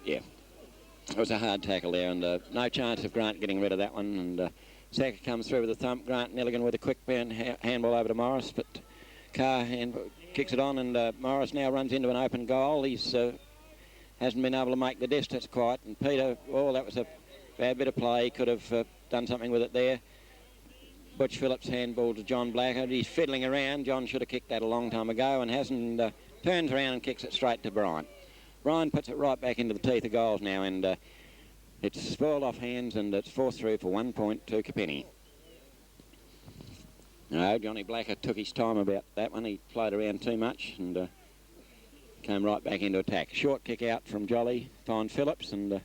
Speaker 1: yeah, it was a hard tackle there, and no chance of Grant getting rid of that one. And Sacker comes through with a thump. Grant Nelligan with a quick handball over to Morris, but Carr kicks it on, and Morris now runs into an open goal. He's hasn't been able to make the distance quite, and Peter, oh, that was a bad bit of play. He could have done something with it there. Butch Phillips handball to John Blackwood. He's fiddling around. John should have kicked that a long time ago and hasn't. Turns around and kicks it straight to Bryant. Bryant puts it right back into the teeth of goals now, and it's spoiled off hands, and it's forced through for 1 point to Kapinnie. No, Johnny Blackwood took his time about that one. He played around too much and came right back into attack. Short kick out from Jolly, finds Phillips, and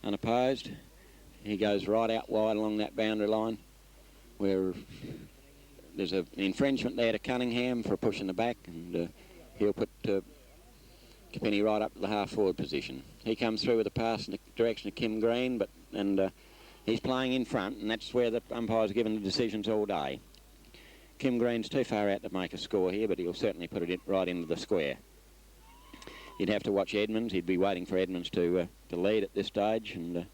Speaker 1: unopposed. He goes right out wide along that boundary line, where there's an infringement there to Cunningham for pushing the back, and he'll put Kapinnie right up to the half-forward position. He comes through with a pass in the direction of Kim Green, and he's playing in front, and that's where the umpire's given the decisions all day. Kim Green's too far out to make a score here, but he'll certainly put it right into the square. You'd have to watch Edmonds. He'd be waiting for Edmonds to lead at this stage, and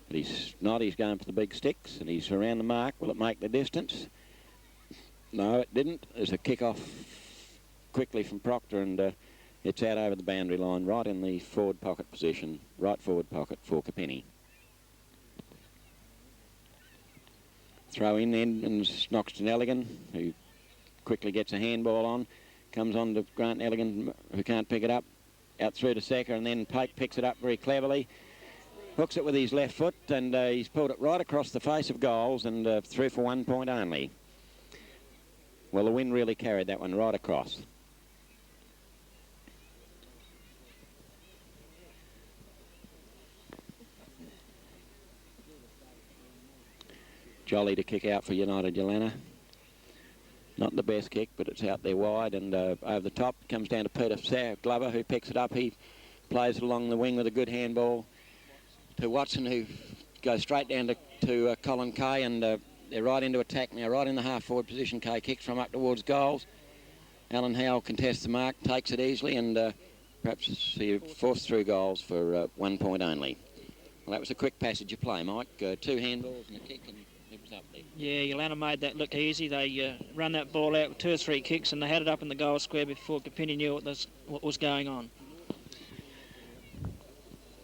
Speaker 1: but he's not. He's going for the big sticks, and he's around the mark. Will it make the distance? No, it didn't. There's a kick-off quickly from Proctor, and it's out over the boundary line, right in the forward pocket position, right forward pocket for Kapinnie. Throw in, Edmonds knocks to Nelligan, who quickly gets a handball on. Comes on to Grant Nelligan, who can't pick it up. Out through to Sacker, and then Pike picks it up very cleverly. Hooks it with his left foot, and he's pulled it right across the face of goals, and through for 1 point only. Well, the wind really carried that one right across. Jolly to kick out for United Yeelanna. Not the best kick, but it's out there wide, and over the top comes down to Peter Glover, who picks it up. He plays it along the wing with a good handball to Watson, who goes straight down to Colin Kay, and they're right into attack now, right in the half-forward position. Kay kicks from up towards goals. Alan Howell contests the mark, takes it easily, and perhaps he forced through goals for 1 point only. Well, that was a quick passage of play, Mike. 2 handballs and a kick, and it was up there.
Speaker 2: Yeah, Yeelanna made that look easy. They run that ball out with 2 or 3 kicks, and they had it up in the goal square before Kapinnie knew what was going on.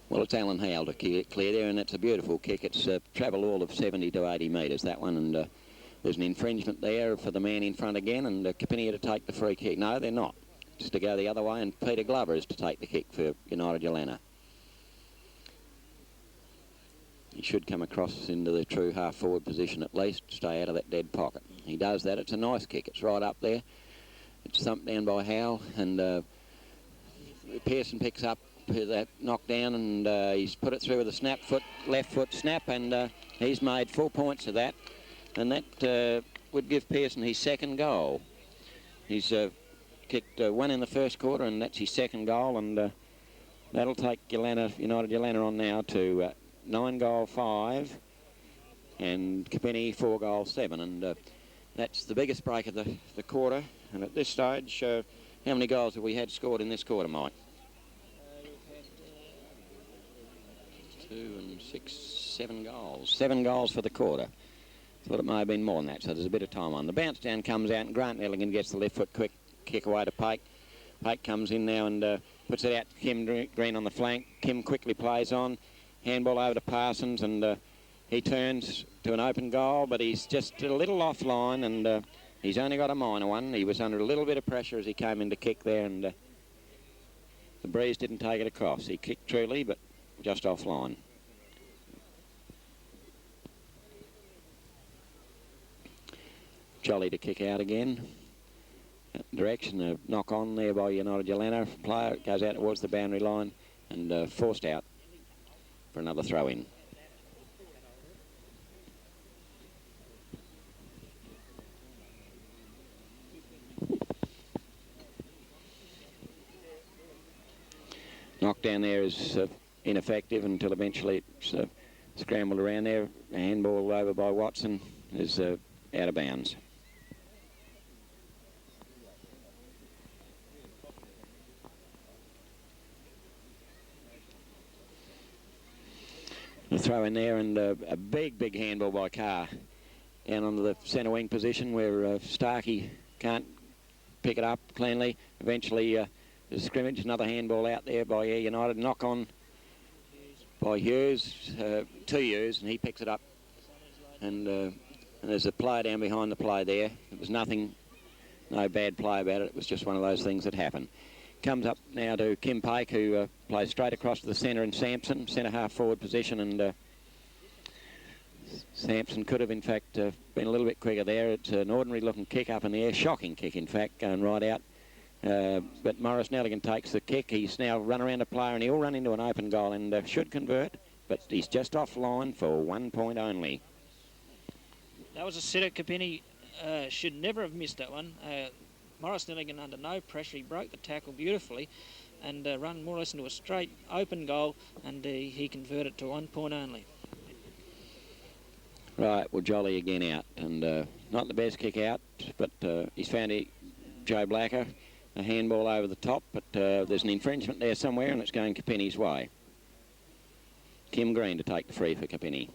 Speaker 1: Well, it's Alan Howell to clear there, and it's a beautiful kick. It's travelled all of 70 to 80 metres, that one, and there's an infringement there for the man in front again, and Kapinnie to take the free kick. No, they're not. It's to go the other way, and Peter Glover is to take the kick for United Yeelanna. He should come across into the true half-forward position at least, stay out of that dead pocket. He does that. It's a nice kick. It's right up there. It's thumped down by Howell, and Pearson picks up that knockdown, and he's put it through with a left foot snap, and he's made 4 points of that, and that would give Pearson his 2nd goal. He's kicked 1 in the first quarter, and that's his 2nd goal, and that'll take United Yeelanna on now to 9-5, and Kapinnie 4-7, and that's the biggest break of the quarter. And at this stage, how many goals have we had scored in this quarter, Mike? 2 and 6, 7 goals. 7 goals for the quarter. Thought it may have been more than that, so there's a bit of time on. The bounce down comes out, and Grant Nelligan gets the left foot quick kick away to Pike. Pike comes in now and puts it out to Kim Green on the flank. Kim quickly plays on. Handball over to Parsons, and he turns to an open goal, but he's just a little offline, and he's only got a minor one. He was under a little bit of pressure as he came in to kick there, and the breeze didn't take it across. He kicked truly, but just offline. Jolly to kick out again. Direction of knock on there by United Yeelanna. Player goes out towards the boundary line and forced out for another throw in. Knockdown there is ineffective until eventually it's scrambled around there. A handball over by Watson is out of bounds. The throw in there, and a big handball by Carr down onto the centre wing position where Starkey can't pick it up cleanly. Eventually, there's a scrimmage, another handball out there by Air United. Knock on by Hughes, to Hughes, and he picks it up. And there's a player down behind the play there. It was nothing, no bad play about it. It was just one of those things that happened. Comes up now to Kim Pike, who plays straight across to the centre, and Sampson, centre half forward position, and Sampson could have in fact been a little bit quicker there. It's an ordinary looking kick up in the air, shocking kick in fact, going right out. But Morris Nelligan takes the kick. He's now run around a player, and he'll run into an open goal and should convert, but he's just offline for 1 point only.
Speaker 2: That was a sitter. Kapinnie should never have missed that one. Morris Nelligan under no pressure. He broke the tackle beautifully and run more or less into a straight open goal, and he converted to 1 point only.
Speaker 1: Right, well, Jolly again out, and not the best kick out, but he's found Joe Blacker, a handball over the top, but there's an infringement there somewhere, and it's going Kapinnie's way. Kim Green to take the free for Kapinnie.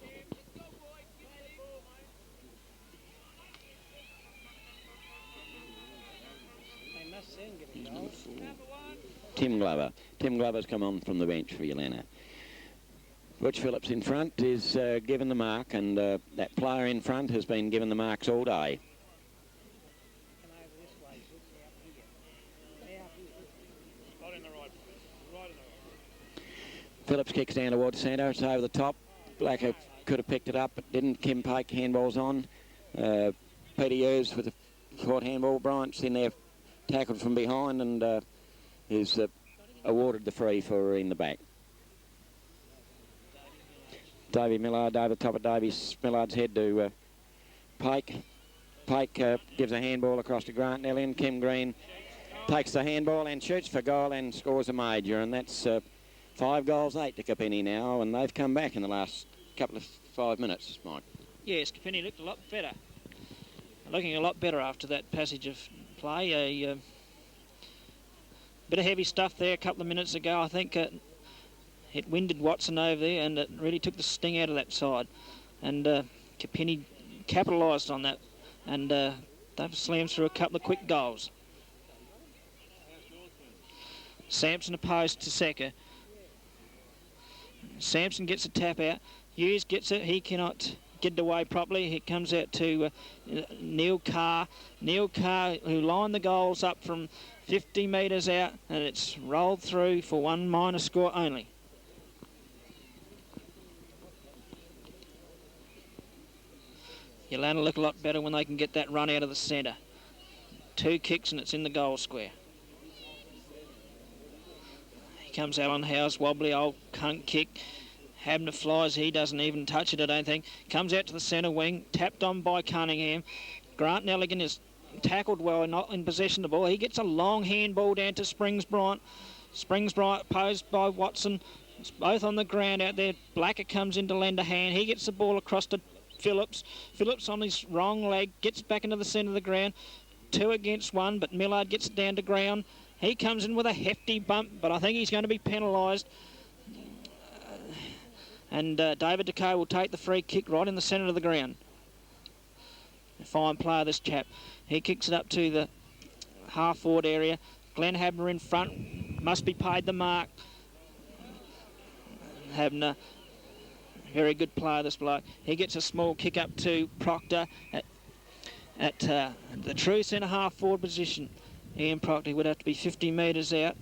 Speaker 1: Tim Glover. Tim Glover's come on from the bench for Yeelanna. Butch Phillips in front is given the mark, and that player in front has been given the marks all day. Phillips kicks down towards centre. It's over the top. Blacker could have picked it up, but didn't. Kim Pike handballs on. Peter Hughes with a short handball. Bryant's in there, tackled from behind, and is awarded the free for in the back. Davey Millard over the top of Millard's head to Pike. Pike gives a handball across to Grant Nellian. Kim Green takes the handball and shoots for goal and scores a major, and that's 5 goals, 8 to Kapinnie now, and they've come back in the last couple of 5 minutes, Mike.
Speaker 2: Yes, Kapinnie looked a lot better. Looking a lot better after that passage of play. A bit of heavy stuff there a couple of minutes ago. I think it winded Watson over there, and it really took the sting out of that side. And Kapinnie capitalised on that, and they've slammed through a couple of quick goals. Sampson opposed to Secker. Sampson gets a tap out. Hughes gets it. He cannot get it away properly. It comes out to Neil Carr. Neil Carr, who lined the goals up from 50 metres out, and it's rolled through for 1 minor score only. Yeelanna look a lot better when they can get that run out of the centre. 2 kicks and it's in the goal square. He comes out on Howe's wobbly old cunt kick. Habner flies, he doesn't even touch it, I don't think. Comes out to the centre wing, tapped on by Cunningham. Grant Nelligan is tackled well and not in possession of the ball. He gets a long handball down to Springs Bryant. Springs Bryant opposed by Watson. It's both on the ground out there. Blacker comes in to lend a hand. He gets the ball across to Phillips. Phillips on his wrong leg gets back into the centre of the ground. 2 against 1, but Millard gets it down to ground. He comes in with a hefty bump, but I think he's going to be penalised. And David Decay will take the free kick right in the centre of the ground. A fine player, this chap. He kicks it up to the half-forward area. Glenn Habner in front. Must be paid the mark. Habner, very good player, this bloke. He gets a small kick up to Proctor at the true centre half-forward position. Ian Proctor would have to be 50 metres out.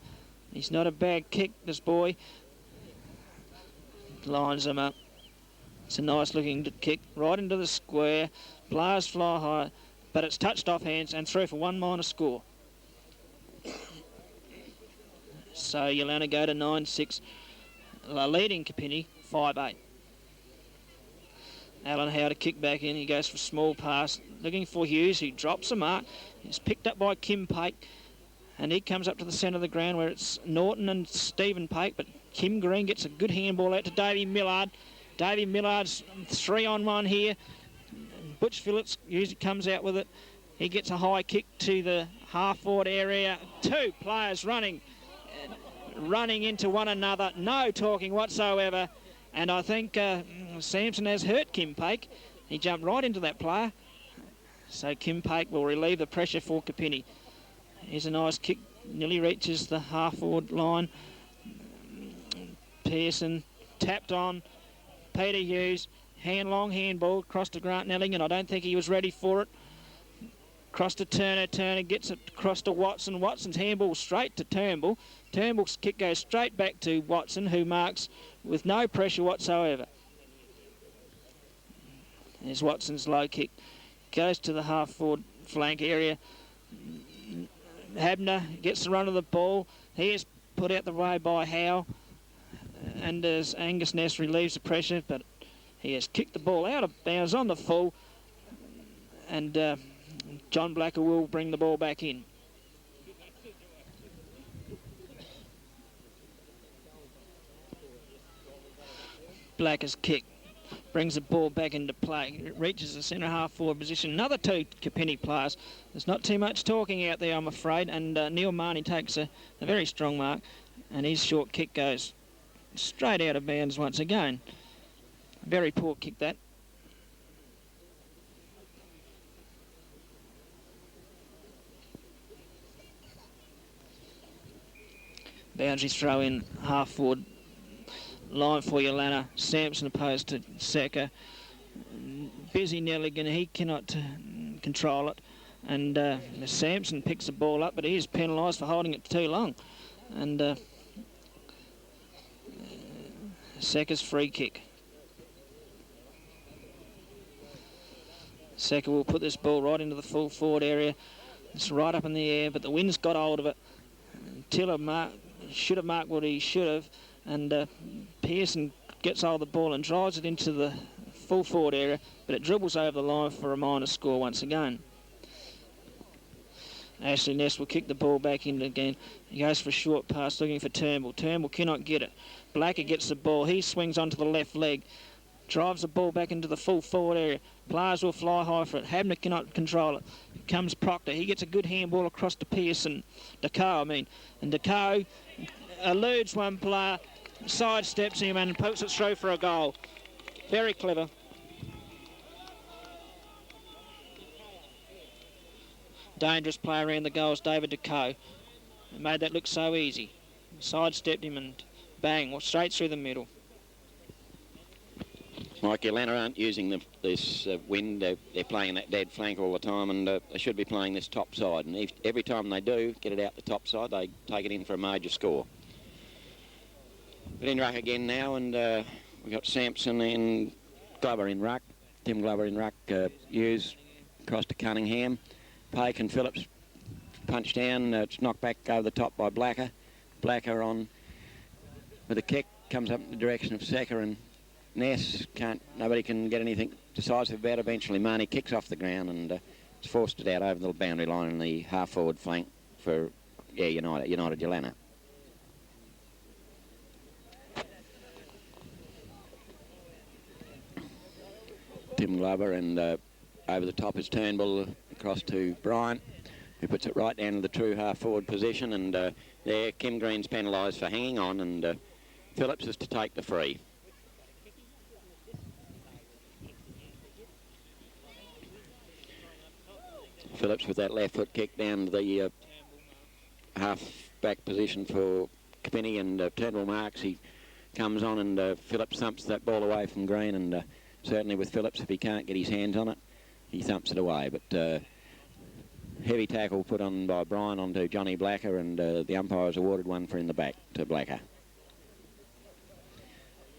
Speaker 2: He's not a bad kick, this boy. Lines them up. It's a nice looking kick right into the square. Players fly high, but it's touched off hands and through for 1 minor score. So Yeelanna go to 9-6, leading Kapinnie 5-8. Alan Howe to kick back in. He goes for a small pass, looking for Hughes, who drops a mark. He's picked up by Kim Pake, and he comes up to the centre of the ground where it's Norton and Stephen Pake, but Kim Green gets a good handball out to Davey Millard. Davey Millard's 3-on-1 here. Butch Phillips usually comes out with it. He gets a high kick to the half-forward area. 2 players running into one another. No talking whatsoever. And I think Sampson has hurt Kim Pake. He jumped right into that player. So Kim Pake will relieve the pressure for Kapinnie. Here's a nice kick, nearly reaches the half-forward line. Pearson tapped on. Peter Hughes, long handball across to Grant Nelling, and I don't think he was ready for it. Across to Turner. Turner gets it across to Watson. Watson's handball straight to Turnbull. Turnbull's kick goes straight back to Watson, who marks with no pressure whatsoever. There's Watson's low kick. Goes to the half-forward flank area. Habner gets the run of the ball. He is put out the way by Howe. And as Angus Ness relieves the pressure, but he has kicked the ball out of bounds on the full. And John Blacker will bring the ball back in. Blacker's kick brings the ball back into play. It reaches the centre half forward position. Another two Kapinnie players. There's not too much talking out there, I'm afraid. And Neil Marnie takes a very strong mark. And his short kick goes straight out of bounds once again. Very poor kick, that. Boundary throw in half forward line for Yeelanna. Sampson opposed to Secker. Busy Nelligan, he cannot control it. And Sampson picks the ball up, but he is penalised for holding it too long. And Secker's free kick. Secker will put this ball right into the full forward area. It's right up in the air, but the wind's got hold of it. Tiller should have marked what he should have, and Pearson gets hold of the ball and drives it into the full forward area, but it dribbles over the line for a minor score once again. Ashley Ness will kick the ball back in again. He goes for a short pass looking for Turnbull. Turnbull cannot get it. Blacker gets the ball. He swings onto the left leg. Drives the ball back into the full forward area. Players will fly high for it. Habner cannot control it. Comes Proctor. He gets a good handball across to Pearson. And Deco eludes one player, sidesteps him and puts it through for a goal. Very clever. Dangerous player around the goals, David Deco. Made that look so easy. Sidestepped him and bang, straight through the middle.
Speaker 1: Like Yeelanna aren't using this wind. They're playing that dead flank all the time, and they should be playing this top side. And every time they do get it out the top side, they take it in for a major score. But in ruck again now, and we've got Sampson and Glover in ruck. Tim Glover in ruck. Hughes across to Cunningham. Pake and Phillips punch down. It's knocked back over the top by Blacker. Blacker on with a kick, comes up in the direction of Secker, and Ness nobody can get anything decisive about it. Eventually Marnie kicks off the ground and it's forced it out over the boundary line in the half-forward flank for United Yeelanna. Tim Glover, and over the top is Turnbull across to Bryant, who puts it right down to the true half-forward position, and there Kim Green's penalised for hanging on, and Phillips is to take the free. Phillips with that left foot kick down to the half-back position for Kapinnie, and Turnbull marks. He comes on, and Phillips thumps that ball away from Green, and certainly with Phillips, if he can't get his hands on it, he thumps it away. But heavy tackle put on by Brian onto Johnny Blacker, and the umpires awarded one for in the back to Blacker.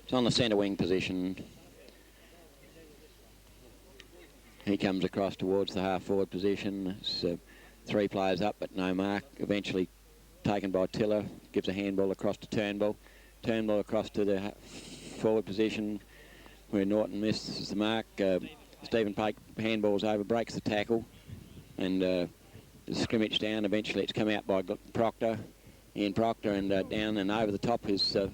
Speaker 1: It's on the centre wing position. He comes across towards the half-forward position. It's 3 players up, but no mark. Eventually taken by Tiller. Gives a handball across to Turnbull. Turnbull across to the forward position where Norton misses the mark. Stephen Pake handballs over, breaks the tackle, and the scrimmage down. Eventually it's come out by Proctor. Ian Proctor, and down and over the top is the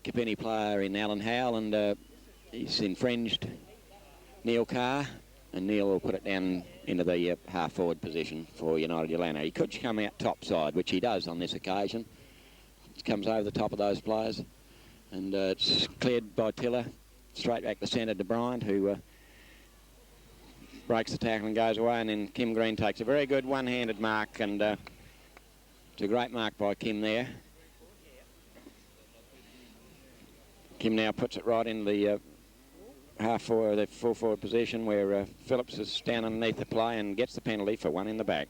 Speaker 1: Kapinnie player in Alan Howell, and he's infringed Neil Carr, and Neil will put it down into the half-forward position for United Yeelanna. He could come out top side, which he does on this occasion. It comes over the top of those players, And it's cleared by Tiller. Straight back to centre to Bryant, who breaks the tackle and goes away. And then Kim Green takes a very good one-handed mark, and it's a great mark by Kim there. Kim now puts it right in the the full forward position, where Phillips is down underneath the play and gets the penalty for one in the back.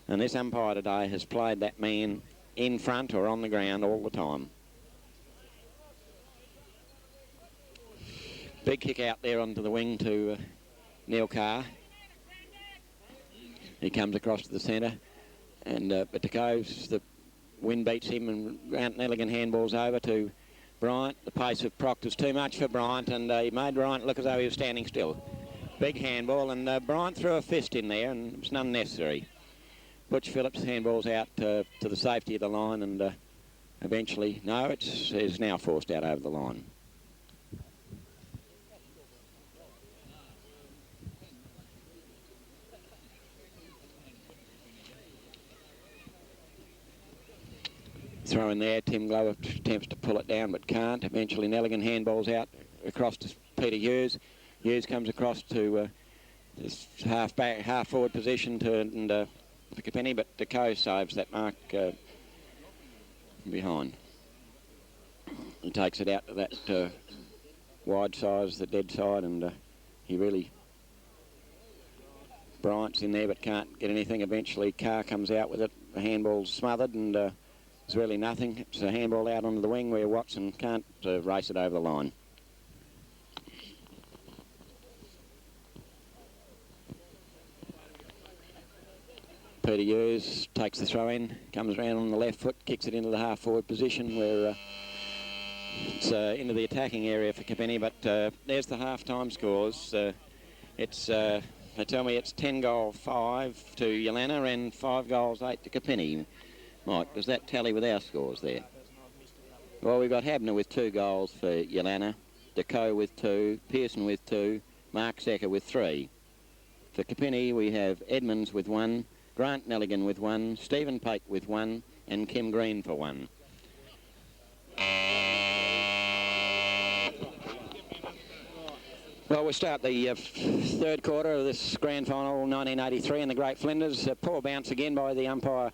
Speaker 1: And this umpire today has played that man in front or on the ground all the time. Big kick out there onto the wing to Neil Carr. He comes across to the centre, and but the wind beats him, and Grant Nelligan handballs over to Bryant. The pace of Proctor's too much for Bryant, and he made Bryant look as though he was standing still. Big handball, and Bryant threw a fist in there, and it was unnecessary. Butch Phillips handballs out to the safety of the line, and eventually, no, it's now forced out over the line. Throw in there. Tim Glover attempts to pull it down but can't. Eventually Nelligan handballs out across to Peter Hughes. Hughes comes across to this half forward position to for Kapinnie, but Deco saves that mark behind. He takes it out to that wide size, the dead side, and he really... Bryant's in there but can't get anything. Eventually Carr comes out with it. The handball's smothered, and there's really nothing. It's a handball out onto the wing where Watson can't race it over the line. Peter Hughes takes the throw in, comes around on the left foot, kicks it into the half forward position where it's into the attacking area for Kapinnie, but there's the half-time scores. They tell me it's 10-5 to Yeelanna and 5-8 to Kapinnie. Mike, does that tally with our scores there? Well, we've got Habner with 2 goals for Yeelanna, Deco with 2, Pearson with 2, Mark Secker with 3. For Kapinnie, we have Edmonds with 1, Grant Nelligan with 1, Stephen Pake with 1, and Kim Green for 1. Well, we start the third quarter of this grand final 1983 in the Great Flinders. Poor bounce again by the umpire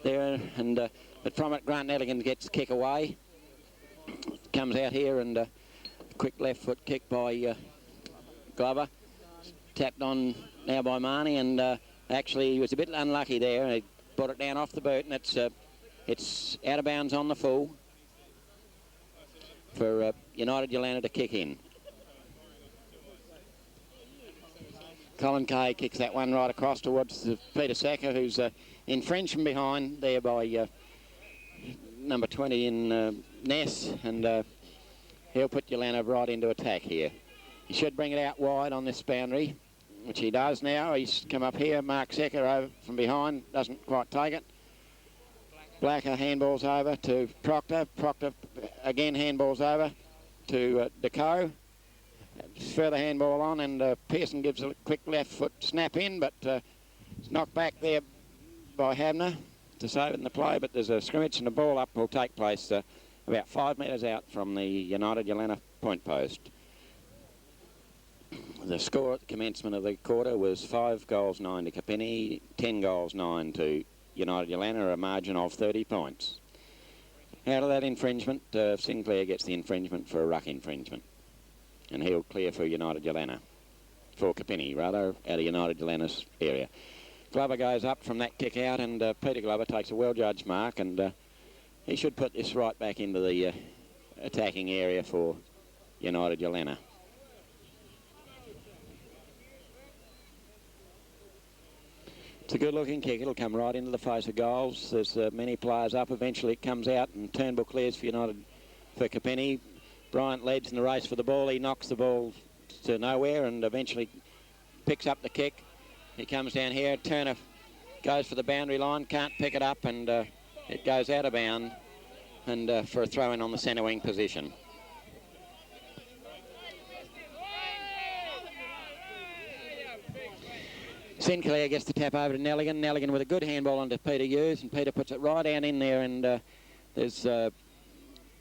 Speaker 1: there, and but from it Grant Nelligan gets the kick away. Comes out here, and a quick left foot kick by Glover. Tapped on now by Marnie, and actually he was a bit unlucky there. He brought it down off the boot, and it's out of bounds on the full for United Yeelanna to kick in. Colin Kay kicks that one right across towards Peter Sacker, who's in French from behind there by number 20 in Ness, and he'll put Yeelanna right into attack here. He should bring it out wide on this boundary, which he does now. He's come up here. Mark Sacker over from behind, doesn't quite take it. Blacker handballs over to Proctor. Proctor again handballs over to Deco. Further handball on, and Pearson gives a quick left foot snap in, but it's knocked back there by Habner to save it in the play. But there's a scrimmage, and the ball up will take place about 5 metres out from the United Yeelanna point post. The score at the commencement of the quarter was 5-9 to Kapinnie, 10-9 to United Yeelanna, a margin of 30 points. Out of that infringement, Sinclair gets the infringement for a ruck infringement, and he'll clear for United Yeelanna, for Kapinnie rather, out of United Yeelanna's area. Glover goes up from that kick out, and Peter Glover takes a well-judged mark, and he should put this right back into the attacking area for United Yeelanna. It's a good-looking kick. It'll come right into the face of goals. There's many players up. Eventually it comes out, and Turnbull clears for Kapinnie. Bryant leads in the race for the ball. He knocks the ball to nowhere and eventually picks up the kick. He comes down here. Turner goes for the boundary line, can't pick it up, and it goes out of bound and for a throw-in on the centre wing position. Sinclair gets the tap over to Nelligan. Nelligan with a good handball onto Peter Hughes, and Peter puts it right down in there, and there's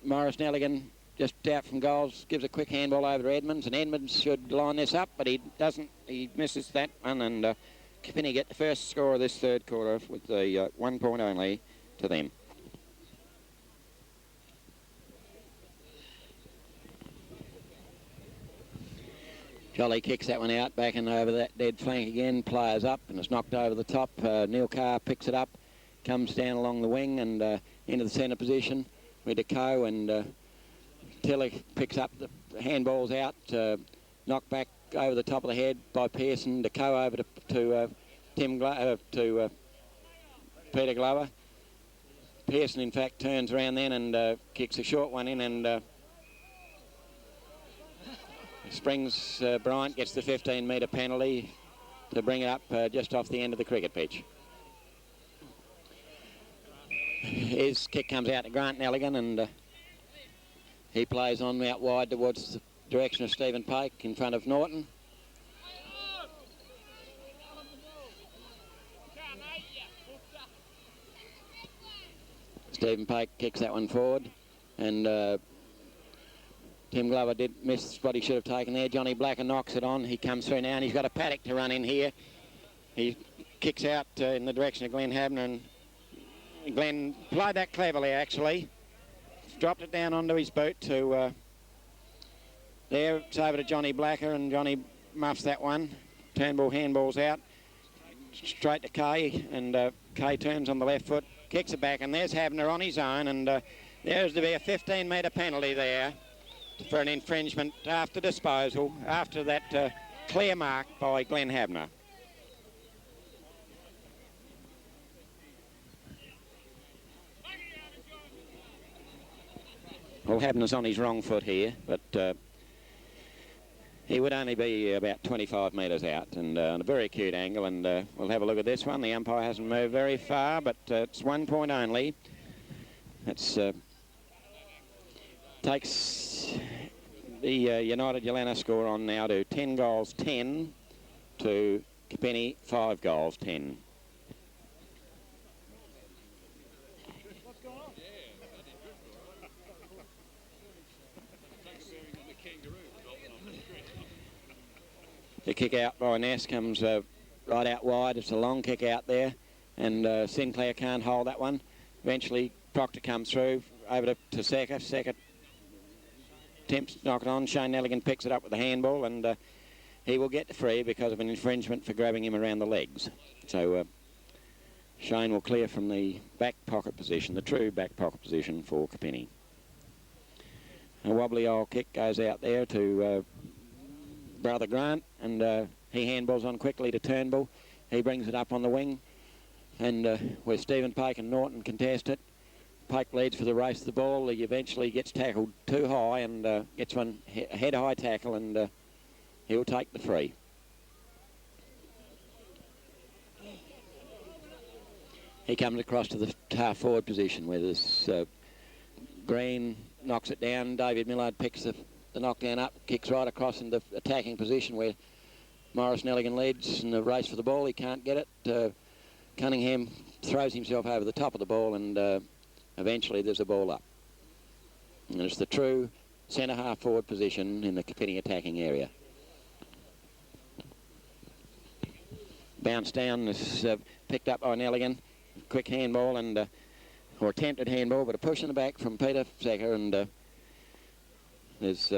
Speaker 1: Morris Nelligan just out from goals, gives a quick handball over to Edmonds, and Edmonds should line this up, but he doesn't. He misses that one, and Kapinnie get the first score of this third quarter with the 1 point only to them. Jolly kicks that one out, back and over that dead flank again, players up, and it's knocked over the top. Neil Carr picks it up, comes down along the wing and into the centre position with Deco, and Tiller picks up the handballs out, knocked back over the top of the head by Pearson. Deco over to Peter Glover. Pearson, in fact, turns around then and kicks a short one in, and Springs Bryant gets the 15-metre penalty to bring it up just off the end of the cricket pitch. His kick comes out to Grant Nelligan, and he plays on out wide towards the direction of Stephen Pake in front of Norton. Stephen Pake kicks that one forward, and Tim Glover did miss what he should have taken there. Johnny Blacker knocks it on. He comes through now, and he's got a Paddock to run in here. He kicks out in the direction of Glenn Habner, and Glenn played that cleverly, actually. Dropped it down onto his boot to there. It's over to Johnny Blacker, and Johnny muffs that one. Turnbull handballs out straight to Kay, and Kay turns on the left foot, kicks it back, and there's Habner on his own, and there's to be a 15-metre penalty there for an infringement after disposal, after that clear mark by Glenn Habner. Well, Habner's on his wrong foot here, but he would only be about 25 metres out, and on a very acute angle, and we'll have a look at this one. The umpire hasn't moved very far, but it's 1 point only. That's takes the United Yeelanna score on now to 10 goals 10 to Kapinnie 5 goals 10. The kick out by Ness comes right out wide. It's a long kick out there, and Sinclair can't hold that one. Eventually Proctor comes through over to Secker. Secker attempts to knock it on. Shane Nelligan picks it up with the handball, and he will get the free because of an infringement for grabbing him around the legs. So Shane will clear from the back pocket position, the true back pocket position for Kapinnie. A wobbly old kick goes out there to Brother Grant, and he handballs on quickly to Turnbull. He brings it up on the wing, and where Stephen Pake and Norton contest it. Pake leads for the race of the ball. He eventually gets tackled too high and gets one head-high tackle, and he'll take the free. He comes across to the half-forward position where this Green knocks it down. David Millard picks the knockdown up, kicks right across in the attacking position where Morris Nelligan leads in the race for the ball. He can't get it. Cunningham throws himself over the top of the ball, and eventually there's a ball up. And it's the true centre half forward position in the Kapinnie attacking area. Bounce down is picked up by Nelligan. Quick handball, and or attempted handball, but a push in the back from Peter Secker, and there's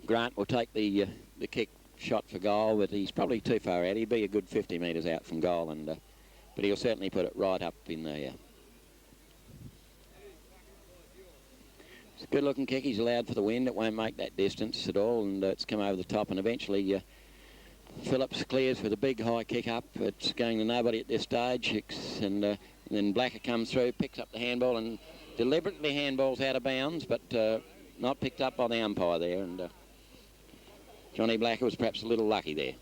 Speaker 1: Grant will take the kick shot for goal, but he's probably too far out. He'd be a good 50 metres out from goal, and but he'll certainly put it right up in there. It's a good-looking kick. He's allowed for the wind. It won't make that distance at all, and it's come over the top, and eventually Phillips clears with a big high kick up. It's going to nobody at this stage, and then Blacker comes through, picks up the handball, and deliberately handballs out of bounds, but not picked up by the umpire there, and Johnny Blacker was perhaps a little lucky there.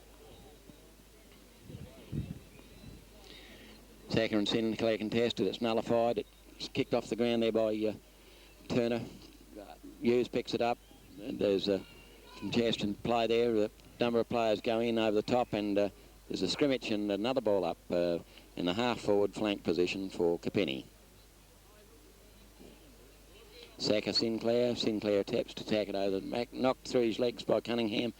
Speaker 1: Sacker and Sinclair contested. It's nullified. It's kicked off the ground there by Turner. Hughes picks it up. And there's a contested play there. A number of players go in over the top, and there's a scrimmage and another ball up in the half-forward flank position for Kapinnie. Sacker Sinclair. Sinclair taps to tack it over the back. Knocked through his legs by Cunningham.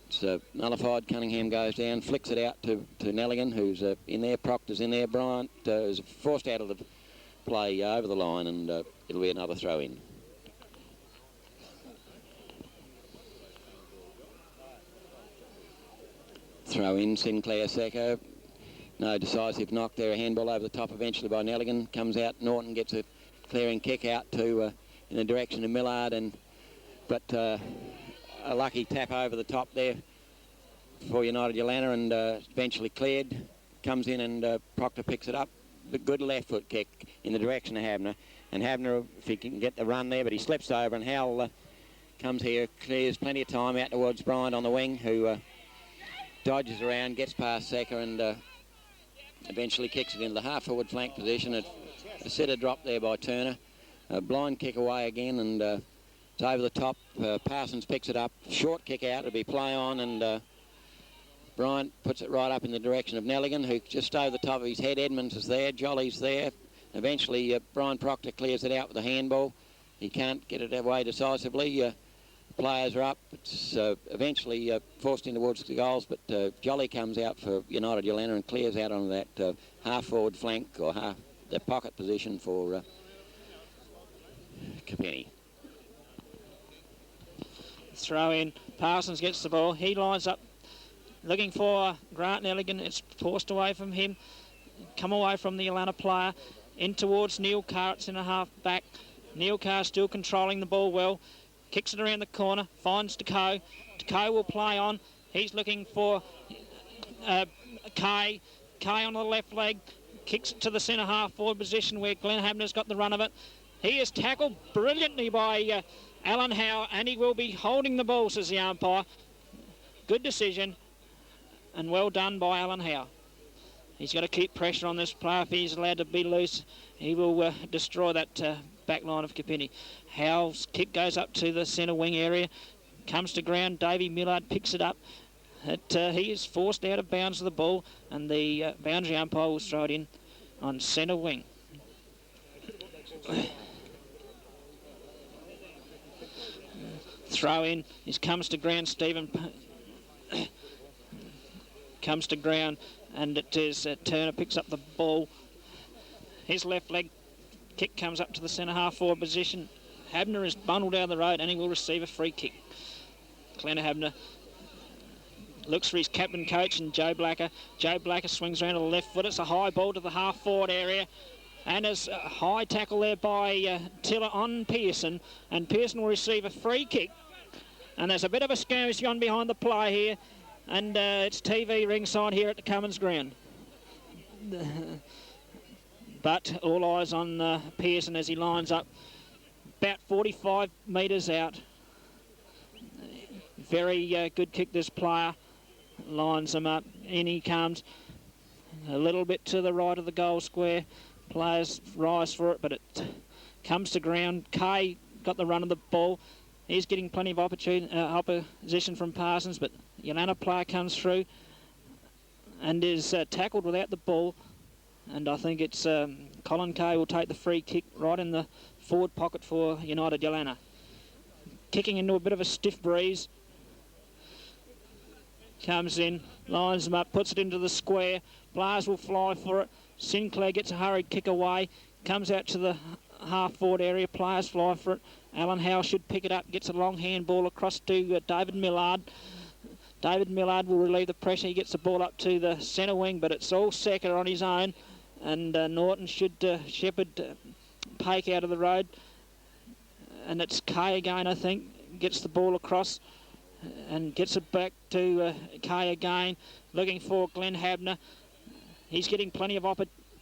Speaker 1: It's nullified. Cunningham goes down, flicks it out to Nelligan, who's in there. Proctor's in there. Bryant is forced out of the play over the line, and it'll be another throw in. Throw in, Sinclair Sacco. No decisive knock there. A handball over the top eventually by Nelligan. Comes out. Norton gets a clearing kick out to in the direction of Millard, but a lucky tap over the top there for United Yeelanna, and eventually cleared. Comes in, and Proctor picks it up. But good left foot kick in the direction of Habner. And Habner, if he can get the run there, but he slips over, and Howell comes here, clears plenty of time out towards Bryant on the wing, who dodges around, gets past Sacker, and eventually kicks it into the half-forward flank position. A sitter drop there by Turner. A blind kick away again, and it's over the top. Parsons picks it up. Short kick out. It'll be play on, and Bryant puts it right up in the direction of Nelligan, who just over the top of his head. Edmonds is there. Jolly's there. Eventually, Brian Proctor clears it out with a handball. He can't get it away decisively. Players are up. It's eventually forced in towards the goals, but Jolly comes out for United Yeelanna and clears out on that half-forward flank, or the pocket position for Kapinnie.
Speaker 2: Throw in. Parsons gets the ball. He lines up looking for Grant Nelligan. It's forced away from him. Come away from the Yeelanna player. In towards Neil Carr. It's in a half back. Neil Carr still controlling the ball well. Kicks it around the corner. Finds Decoe. Decoe will play on. He's looking for Kay. Kay on the left leg. Kicks it to the centre half forward position where Glenn Habner's got the run of it. He is tackled brilliantly by Alan Howe, and he will be holding the ball, says the umpire. Good decision, and well done by Alan Howe. He's got to keep pressure on this player. If he's allowed to be loose, he will destroy that back line of Kapinnie. Howe's kick goes up to the centre wing area, comes to ground. Davey Millard picks it up. He is forced out of bounds of the ball, and the boundary umpire will throw it in on centre wing. Throw in. He comes to ground. Stephen comes to ground, and it is Turner picks up the ball. His left leg kick comes up to the centre half forward position. Habner is bundled down the road, and he will receive a free kick. Glenn Habner looks for his captain coach and Joe Blacker. Joe Blacker swings around to the left foot. It's a high ball to the half forward area. And there's a high tackle there by Tiller on Pearson. And Pearson will receive a free kick. And there's a bit of a skirmish on behind the play here. And it's TV ringside here at the Cummins ground. But all eyes on Pearson as he lines up about 45 metres out. Very good kick, this player. Lines them up. In he comes. A little bit to the right of the goal square. Players rise for it, but it comes to ground. Kay got the run of the ball. He's getting plenty of opposition from Parsons, but Yeelanna player comes through and is tackled without the ball. And I think it's Colin Kay will take the free kick right in the forward pocket for United Yeelanna. Kicking into a bit of a stiff breeze. Comes in, lines them up, puts it into the square. Players will fly for it. Sinclair gets a hurried kick away. Comes out to the half-forward area. Players fly for it. Alan Howe should pick it up. Gets a long handball across to David Millard. David Millard will relieve the pressure. He gets the ball up to the centre wing, but it's all Sacker on his own. And Norton should shepherd Pake out of the road. And it's Kay again, I think. Gets the ball across and gets it back to Kay again. Looking for Glenn Habner. He's getting plenty of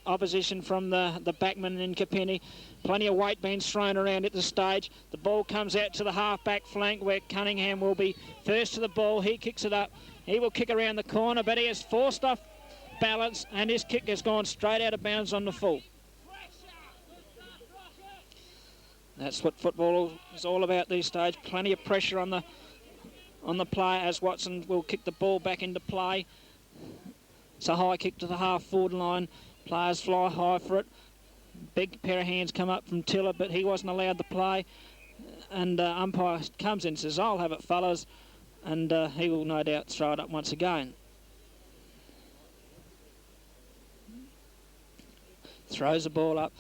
Speaker 2: opposition from the backman in Kapinnie. Plenty of weight being thrown around at the stage. The ball comes out to the half-back flank where Cunningham will be first to the ball. He kicks it up. He will kick around the corner, but he is forced off balance, and his kick has gone straight out of bounds on the full. That's what football is all about these days. Plenty of pressure on the player as Watson will kick the ball back into play. It's a high kick to the half-forward line. Players fly high for it. Big pair of hands come up from Tiller, but he wasn't allowed to play. And umpire comes in and says, "I'll have it, fellas." And he will no doubt throw it up once again. Throws the ball up.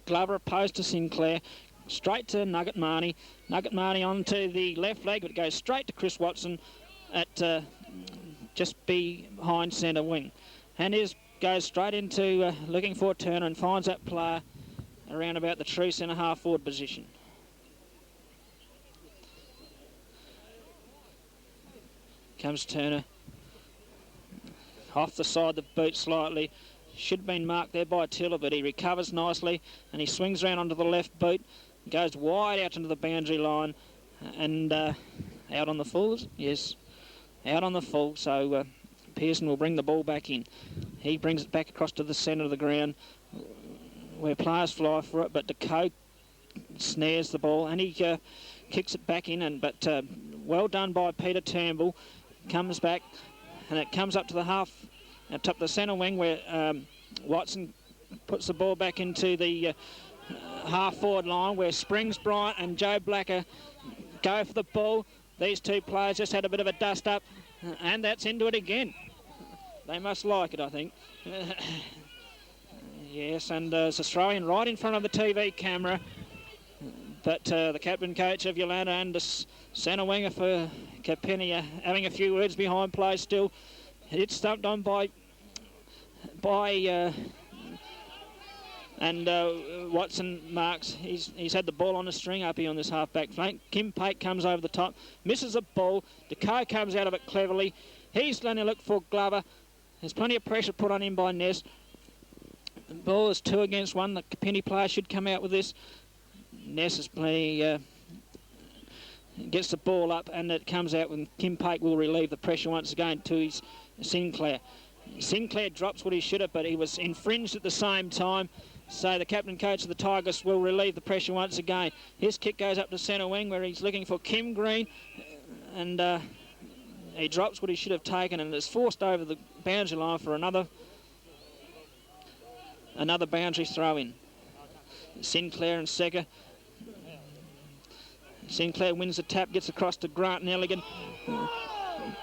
Speaker 2: Glover opposed to Sinclair. Straight to Nugget Marnie. Nugget Marnie onto the left leg, but it goes straight to Chris Watson at just behind centre wing. And goes straight into looking for a turner and finds that player around about the true centre half forward position. Comes Turner. Off the side, the boot slightly. Should have been marked there by Tiller, but he recovers nicely and he swings around onto the left boot. Goes wide out into the boundary line and out on the full. Yes, out on the full. So Pearson will bring the ball back in. He brings it back across to the centre of the ground where players fly for it, but DeCoe snares the ball and he kicks it back in. But well done by Peter Turnbull. Comes back and it comes up to the top of the centre wing where Watson puts the ball back into the half-forward line where Springs Bryant and Joe Blacker go for the ball. These two players just had a bit of a dust-up, and that's into it again. They must like it, I think. Yes, and it's a throw-in right in front of the TV camera. But the captain coach of Yeelanna and the centre winger for Kapinnie are having a few words behind play still. It's stumped on by Watson marks. He's had the ball on the string up here on this half-back flank. Kim Pate comes over the top, misses the ball. DeCoe comes out of it cleverly. He's going to look for Glover. There's plenty of pressure put on him by Ness. The ball is 2 against 1. The Kapinnie player should come out with this. Ness is plenty... gets the ball up and it comes out when Kim Pate will relieve the pressure once again to his Sinclair. Sinclair drops what he should have, but he was infringed at the same time. So the captain coach of the Tigers will relieve the pressure once again. His kick goes up to centre wing where he's looking for Kim Green. And he drops what he should have taken and is forced over the boundary line for another boundary throw in. Sinclair and Secker. Sinclair wins the tap, gets across to Grant Nelligan.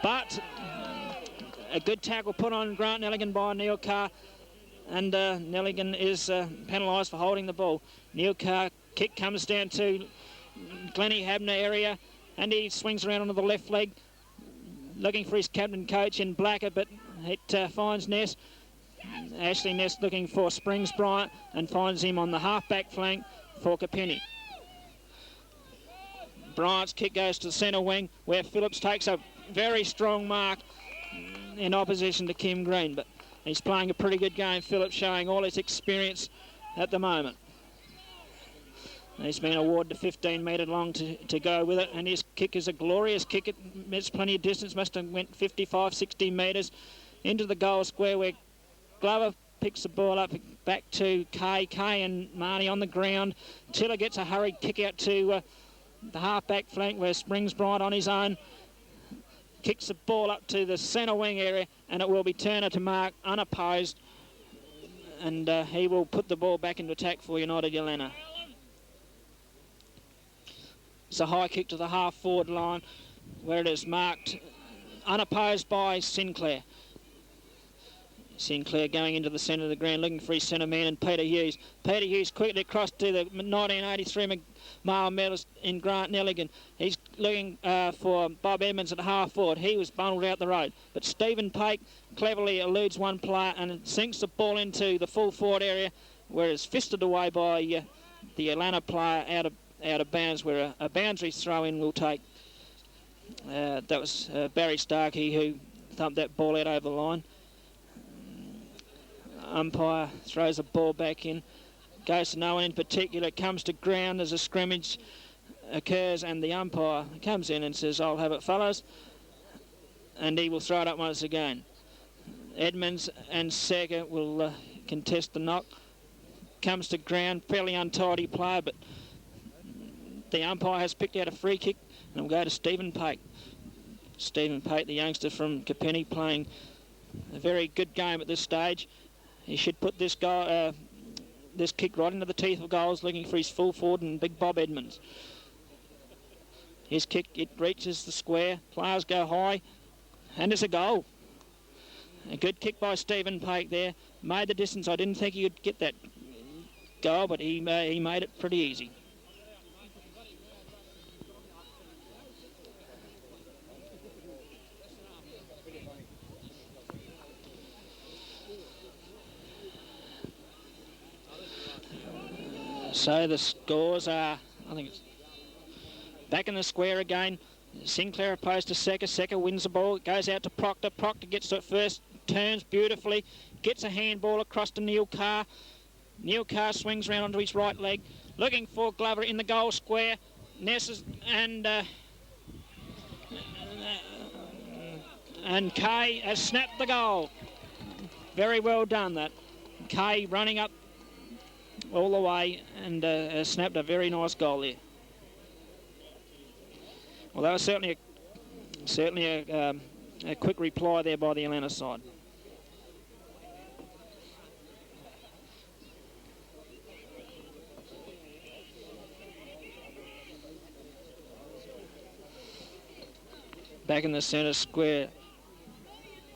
Speaker 2: But a good tackle put on Grant Nelligan by Neil Carr. And Nelligan is penalised for holding the ball. Neil Carr kick comes down to Glennie Habner area. And he swings around onto the left leg. Looking for his captain coach in Blacker, but it finds Ness. Ashley Ness looking for Springs Bryant and finds him on the half-back flank for Kapinnie. Bryant's kick goes to the centre wing where Phillips takes a very strong mark in opposition to Kim Green, but he's playing a pretty good game. Phillips showing all his experience at the moment. He's been awarded a 15-metre long to go with it, and his kick is a glorious kick. It missed plenty of distance, must have went 55, 60 metres into the goal square where Glover picks the ball up back to Kay and Marnie on the ground. Tiller gets a hurried kick out to the half-back flank where Springs Bryant on his own kicks the ball up to the centre wing area, and it will be Turner to mark unopposed, and he will put the ball back into attack for United Yeelanna. It's a high kick to the half-forward line where it is marked unopposed by Sinclair. Sinclair going into the centre of the ground looking for his centre man and Peter Hughes. Peter Hughes quickly across to the 1983 McMahon medalist in Grant Nelligan. He's looking for Bob Edmonds at half forward. He was bundled out the road. But Stephen Pake cleverly eludes one player and sinks the ball into the full forward area where it's fisted away by the Yeelanna player out of bounds where a boundary throw-in will take. That was Barry Starkey who thumped that ball out over the line. Umpire throws the ball back in, goes to no one in particular, comes to ground as a scrimmage occurs, and the umpire comes in and says, "I'll have it, fellas," and he will throw it up once again. Edmonds and Secker will contest the knock. Comes to ground, fairly untidy player, but the umpire has picked out a free kick, and will go to Stephen Pate. Stephen Pate, the youngster from Kapinnie, playing a very good game at this stage. He should put this this kick right into the teeth of goals, looking for his full forward and big Bob Edmonds. His kick, it reaches the square. Players go high, and it's a goal. A good kick by Stephen Pake there. Made the distance. I didn't think he could get that goal, but he made it pretty easy. So the scores are, I think it's back in the square again. Sinclair opposed to Secker. Secker wins the ball. It goes out to Proctor. Proctor gets to it first. Turns beautifully. Gets a handball across to Neil Carr. Neil Carr swings round onto his right leg. Looking for Glover in the goal square. Ness and Kay has snapped the goal. Very well done that. Kay running up all the way and snapped a very nice goal there. Well, that was certainly a quick reply there by the Yeelanna side. Back in the centre square,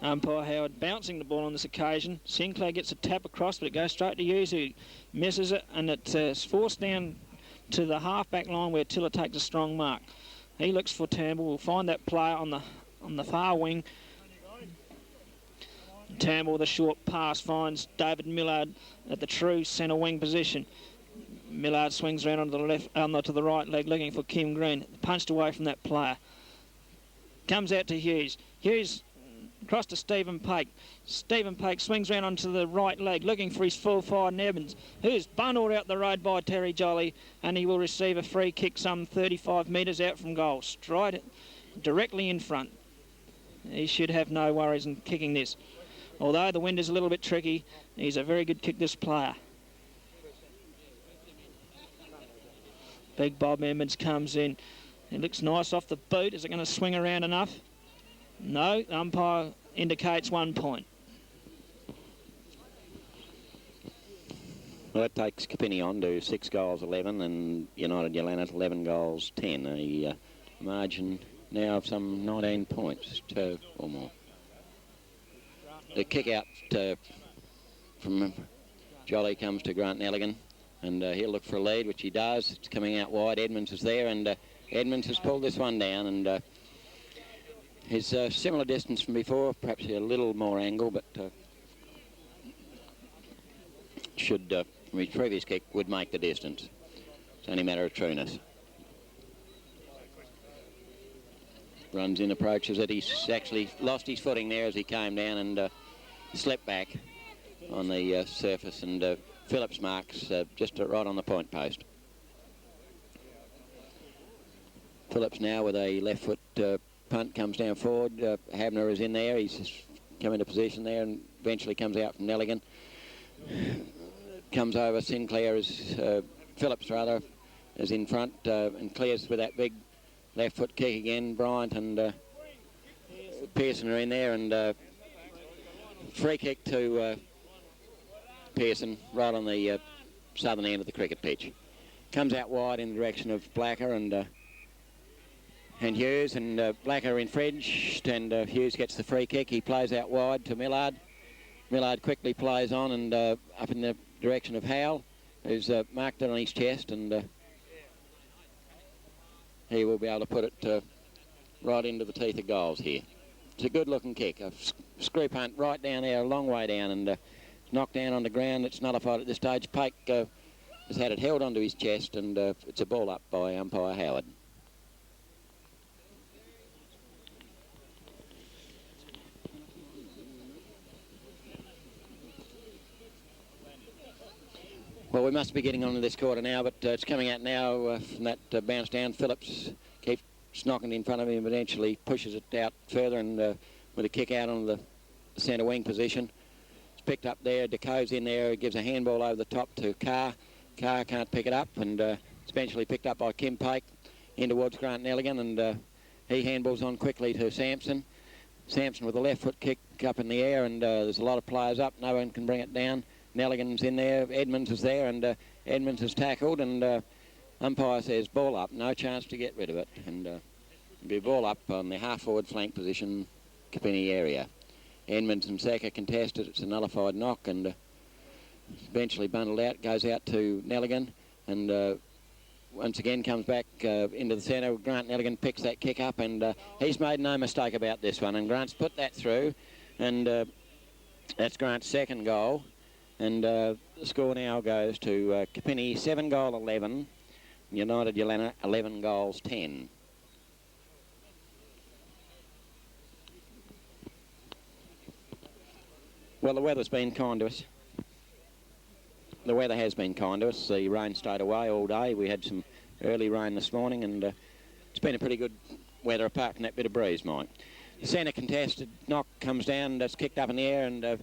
Speaker 2: umpire Howard bouncing the ball on this occasion. Sinclair gets a tap across, but it goes straight to Hughes, who misses it, and it's forced down to the half-back line where Tiller takes a strong mark. He looks for Turnbull. We'll find that player on the far wing. Turnbull with a short pass finds David Millard at the true centre wing position. Millard swings around onto the left, to the right leg, looking for Kim Green. Punched away from that player. Comes out to Hughes. Hughes across to Stephen Pake. Stephen Pake swings round onto the right leg, looking for his full forward Evans, who's bundled out the road by Terry Jolly, and he will receive a free kick some 35 metres out from goal, straight directly in front. He should have no worries in kicking this. Although the wind is a little bit tricky, he's a very good kick, this player. Big Bob Edmonds comes in. It looks nice off the boot. Is it going to swing around enough? No, the umpire indicates 1 point.
Speaker 1: Well, that takes Kapinnie on to 6 goals 11 and United Yeelanna 11 goals 10. A margin now of some 19 points, 2 or more. The kick out from Jolly comes to Grant Nelligan, and he'll look for a lead, which he does. It's coming out wide. Edmonds is there, and Edmonds has pulled this one down, and he's a similar distance from before, perhaps a little more angle, but should, from his previous kick, would make the distance. It's only a matter of trueness. Runs in, approaches it. He's actually lost his footing there as he came down and slipped back on the surface, and Phillips marks just right on the point post. Phillips now with a left foot punt comes down forward. Habner is in there. He's come into position there and eventually comes out from Nelligan. Comes over. Sinclair is, Phillips rather, is in front and clears with that big left foot kick again. Bryant and Pearson are in there, and free kick to Pearson right on the southern end of the cricket pitch. Comes out wide in the direction of Blacker and Hughes, and Blacker infringed, and Hughes gets the free kick. He plays out wide to Millard. Millard quickly plays on and up in the direction of Howell, who's marked it on his chest, and he will be able to put it right into the teeth of goals here. It's a good-looking kick. A screw punt right down there, a long way down, and knocked down on the ground. It's nullified at this stage. Pake has had it held onto his chest, and it's a ball up by umpire Howard. Well, we must be getting on to this quarter now, but it's coming out now from that bounce down. Phillips keeps knocking in front of him, but eventually pushes it out further, and with a kick out on the centre wing position. It's picked up there. DeCoe's in there. Gives a handball over the top to Carr. Carr can't pick it up, and it's eventually picked up by Kim Pake in towards Grant Nelligan, and he handballs on quickly to Sampson. Sampson with a left foot kick up in the air, and there's a lot of players up. No one can bring it down. Nelligan's in there, Edmonds is there, and Edmonds is tackled, and umpire says ball up, no chance to get rid of it, and be ball up on the half-forward flank position, Kapinnie area. Edmonds and Secker contested, it's a nullified knock, and eventually bundled out, goes out to Nelligan, and once again comes back into the centre. Grant Nelligan picks that kick up, and he's made no mistake about this one, and Grant's put that through, and that's Grant's second goal, and the score now goes to Kapinnie 7 goal 11, United Yeelanna 11 goals 10. Well, the weather's been kind to us. The weather has been kind to us. The rain stayed away all day. We had some early rain this morning, and it's been a pretty good weather apart from that bit of breeze, Mike. The centre contested knock comes down, that's kicked up in the air, and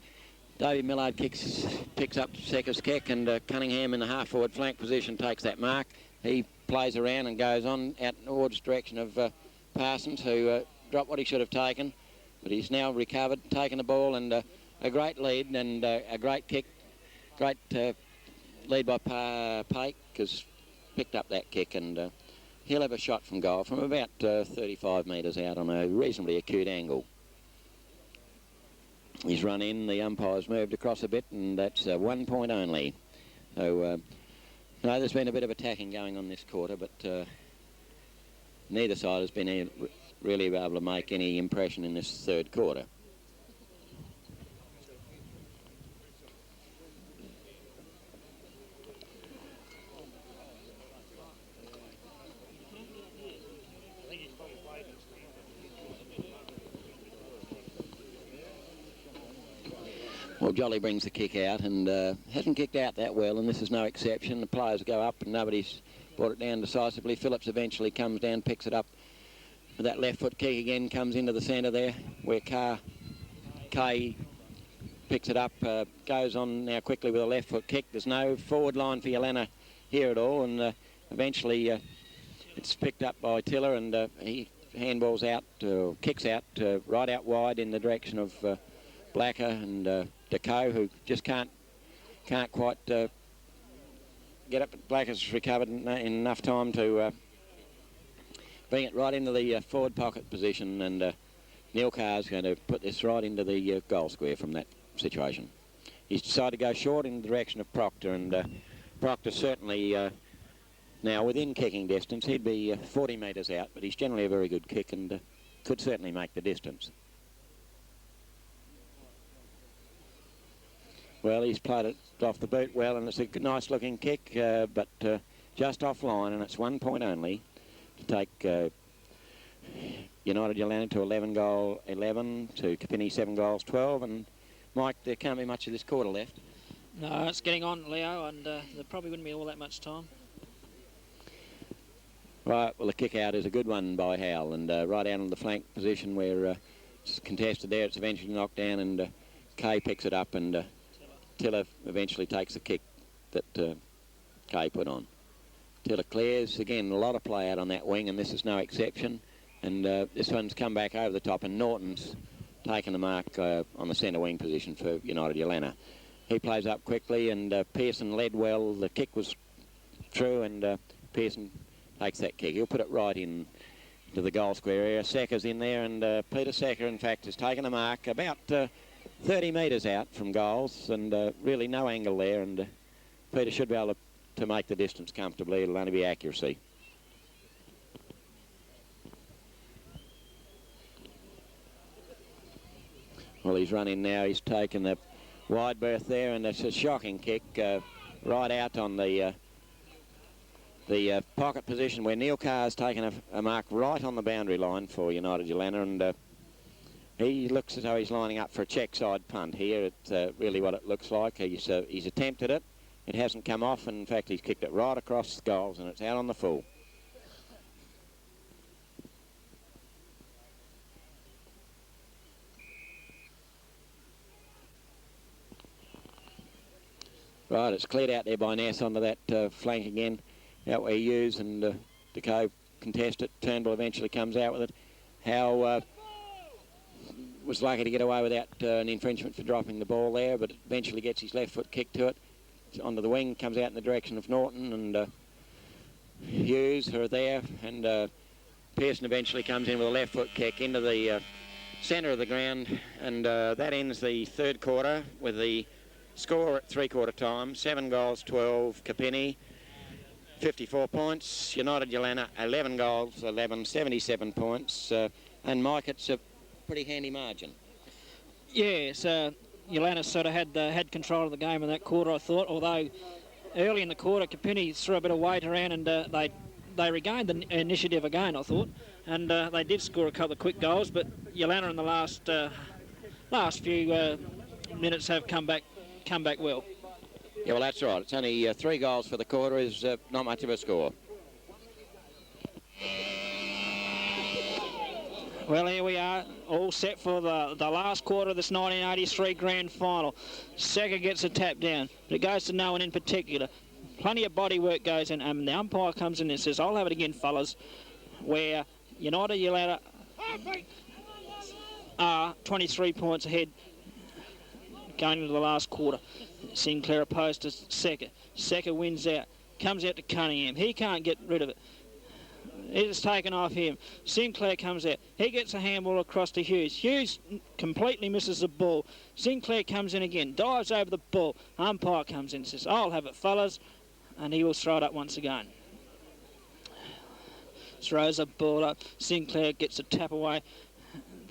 Speaker 1: David Millard picks up Secker's kick, and Cunningham in the half-forward flank position takes that mark. He plays around and goes on out towards the direction of Parsons, who dropped what he should have taken, but he's now recovered, taken the ball, and a great lead and a great kick. Great lead by Pake, has picked up that kick, and he'll have a shot from goal from about 35 metres out on a reasonably acute angle. He's run in, the umpire's moved across a bit, and that's 1 point only. So, no, there's been a bit of attacking going on this quarter, but neither side has been really able to make any impression in this third quarter. Well, Jolly brings the kick out, and hasn't kicked out that well, and this is no exception. The players go up and nobody's brought it down decisively. Phillips eventually comes down, picks it up with that left foot kick again, comes into the centre there where Kay picks it up, goes on now quickly with a left foot kick. There's no forward line for Yeelanna here at all, and eventually it's picked up by Tiller, and he handballs out, kicks out right out wide in the direction of Blacker and Deco, who just can't quite get up. Blacker's recovered in enough time to bring it right into the forward pocket position, and Neil Carr's going to put this right into the goal square from that situation. He's decided to go short in the direction of Proctor, and Proctor certainly now within kicking distance. He'd be 40 metres out, but he's generally a very good kick and could certainly make the distance. Well, he's played it off the boot well, and it's a nice looking kick, but just offline, and it's 1 point only to take United Yeelanna to 11 goal 11, to Kapinnie 7 goals 12, and Mike, there can't be much of this quarter left.
Speaker 2: No, it's getting on, Leo, and there probably wouldn't be all that much time.
Speaker 1: Right, well, the kick out is a good one by Howell, and right out on the flank position where it's contested there, it's eventually knocked down, and Kay picks it up, and Tiller eventually takes the kick that Kay put on. Tiller clears. Again, a lot of play out on that wing, and this is no exception. And this one's come back over the top, and Norton's taken the mark on the centre wing position for United Yeelanna. He plays up quickly, and Pearson led well. The kick was through, and Pearson takes that kick. He'll put it right in to the goal square area. Secker's in there, and Peter Secker, in fact, has taken the mark about 30 metres out from goals, and really no angle there, and Peter should be able to make the distance comfortably. It'll only be accuracy. Well, he's running now. He's taken the wide berth there, and it's a shocking kick right out on the pocket position where Neil Carr's taken a mark right on the boundary line for United Yeelanna, and he looks as though he's lining up for a check side punt here. It's really what it looks like. He's attempted it. It hasn't come off, and in fact he's kicked it right across the goals, and it's out on the full. Right, it's cleared out there by Ness onto that flank again. Out where he used, and Deco contest it. Turnbull eventually comes out with it. How was lucky to get away without an infringement for dropping the ball there, but eventually gets his left foot kicked to it. It's onto the wing, comes out in the direction of Norton, and Hughes are there, and Pearson eventually comes in with a left foot kick into the centre of the ground, and that ends the third quarter with the score at three-quarter time, 7 goals, 12, Kapinnie, 54 points, United Yeelanna, 11 goals, 11, 77 points, and Mike, it's a pretty handy margin.
Speaker 2: Yes, Yeelanna sort of had control of the game in that quarter, I thought, although early in the quarter, Kapinnie threw a bit of weight around, and they regained the initiative again, I thought, and they did score a couple of quick goals, but Yeelanna in the last few minutes have come back well.
Speaker 1: Yeah, well, that's right. It's only 3 goals for the quarter, is not much of a score.
Speaker 2: Well, here we are, all set for the last quarter of this 1983 grand final. Secker gets a tap down, but it goes to no one in particular. Plenty of body work goes in, and the umpire comes in and says, "I'll have it again, fellas," where United Yeelanna are 23 points ahead going into the last quarter. Sinclair opposed to Secker. Secker wins out, comes out to Cunningham. He can't get rid of it. It's taken off him. Sinclair comes out. He gets a handball across to Hughes. Hughes completely misses the ball. Sinclair comes in again, dives over the ball. Umpire comes in and says, "I'll have it, fellas," and he will throw it up once again. Throws a ball up. Sinclair gets a tap away,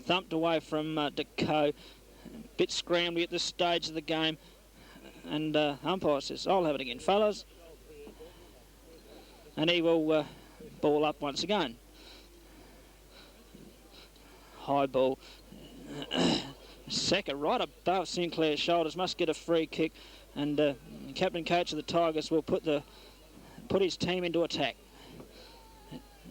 Speaker 2: thumped away from Deco. Bit scrambly at this stage of the game, and umpire says, "I'll have it again, fellas," and he will ball up once again. High ball. Secker right above Sinclair's shoulders, must get a free kick, and the captain coach of the Tigers will put his team into attack.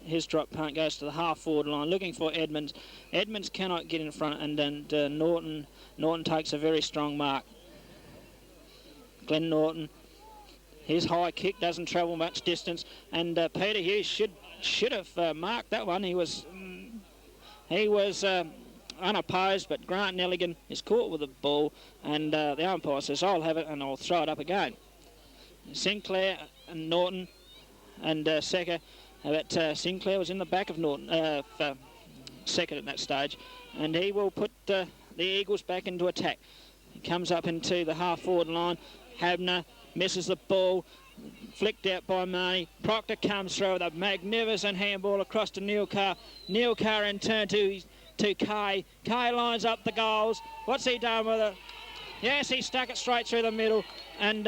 Speaker 2: His drop punt goes to the half-forward line, looking for Edmonds. Edmonds cannot get in front, and then Norton takes a very strong mark. Glenn Norton, his high kick doesn't travel much distance, and Peter Hughes should have marked that one. He was unopposed, but Grant Nelligan is caught with the ball, and the umpire says, "I'll have it, and I'll throw it up again." Sinclair and Norton and Secker. But Sinclair was in the back of Norton, Secker at that stage, and he will put the Eagles back into attack. He comes up into the half-forward line. Habner misses the ball, flicked out by Marnie. Proctor comes through with a magnificent handball across to Neil Carr. Neil Carr in turn to Kay. Kay lines up the goals. What's he done with it? Yes, he stuck it straight through the middle, and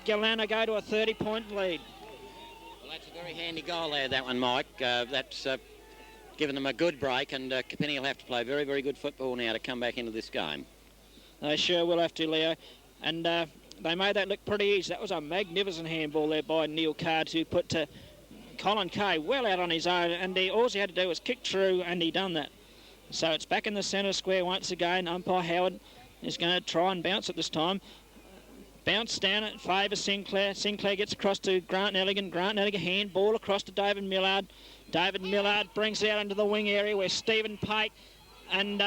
Speaker 2: Yeelanna go to a 30-point lead.
Speaker 1: Well, that's a very handy goal there, that one, Mike. That's given them a good break, and Kapinnie will have to play very, very good football now to come back into this game.
Speaker 2: They sure will have to, Leo. And they made that look pretty easy. That was a magnificent handball there by Neil Carr to put Colin Kay well out on his own, and all he had to do was kick through, and he done that. So it's back in the centre square once again. Umpire Howard is going to try and bounce it this time. Bounce down in favour Sinclair. Sinclair gets across to Grant Nelligan. Grant Nelligan handball across to David Millard. David Millard brings it out into the wing area where Stephen Pate and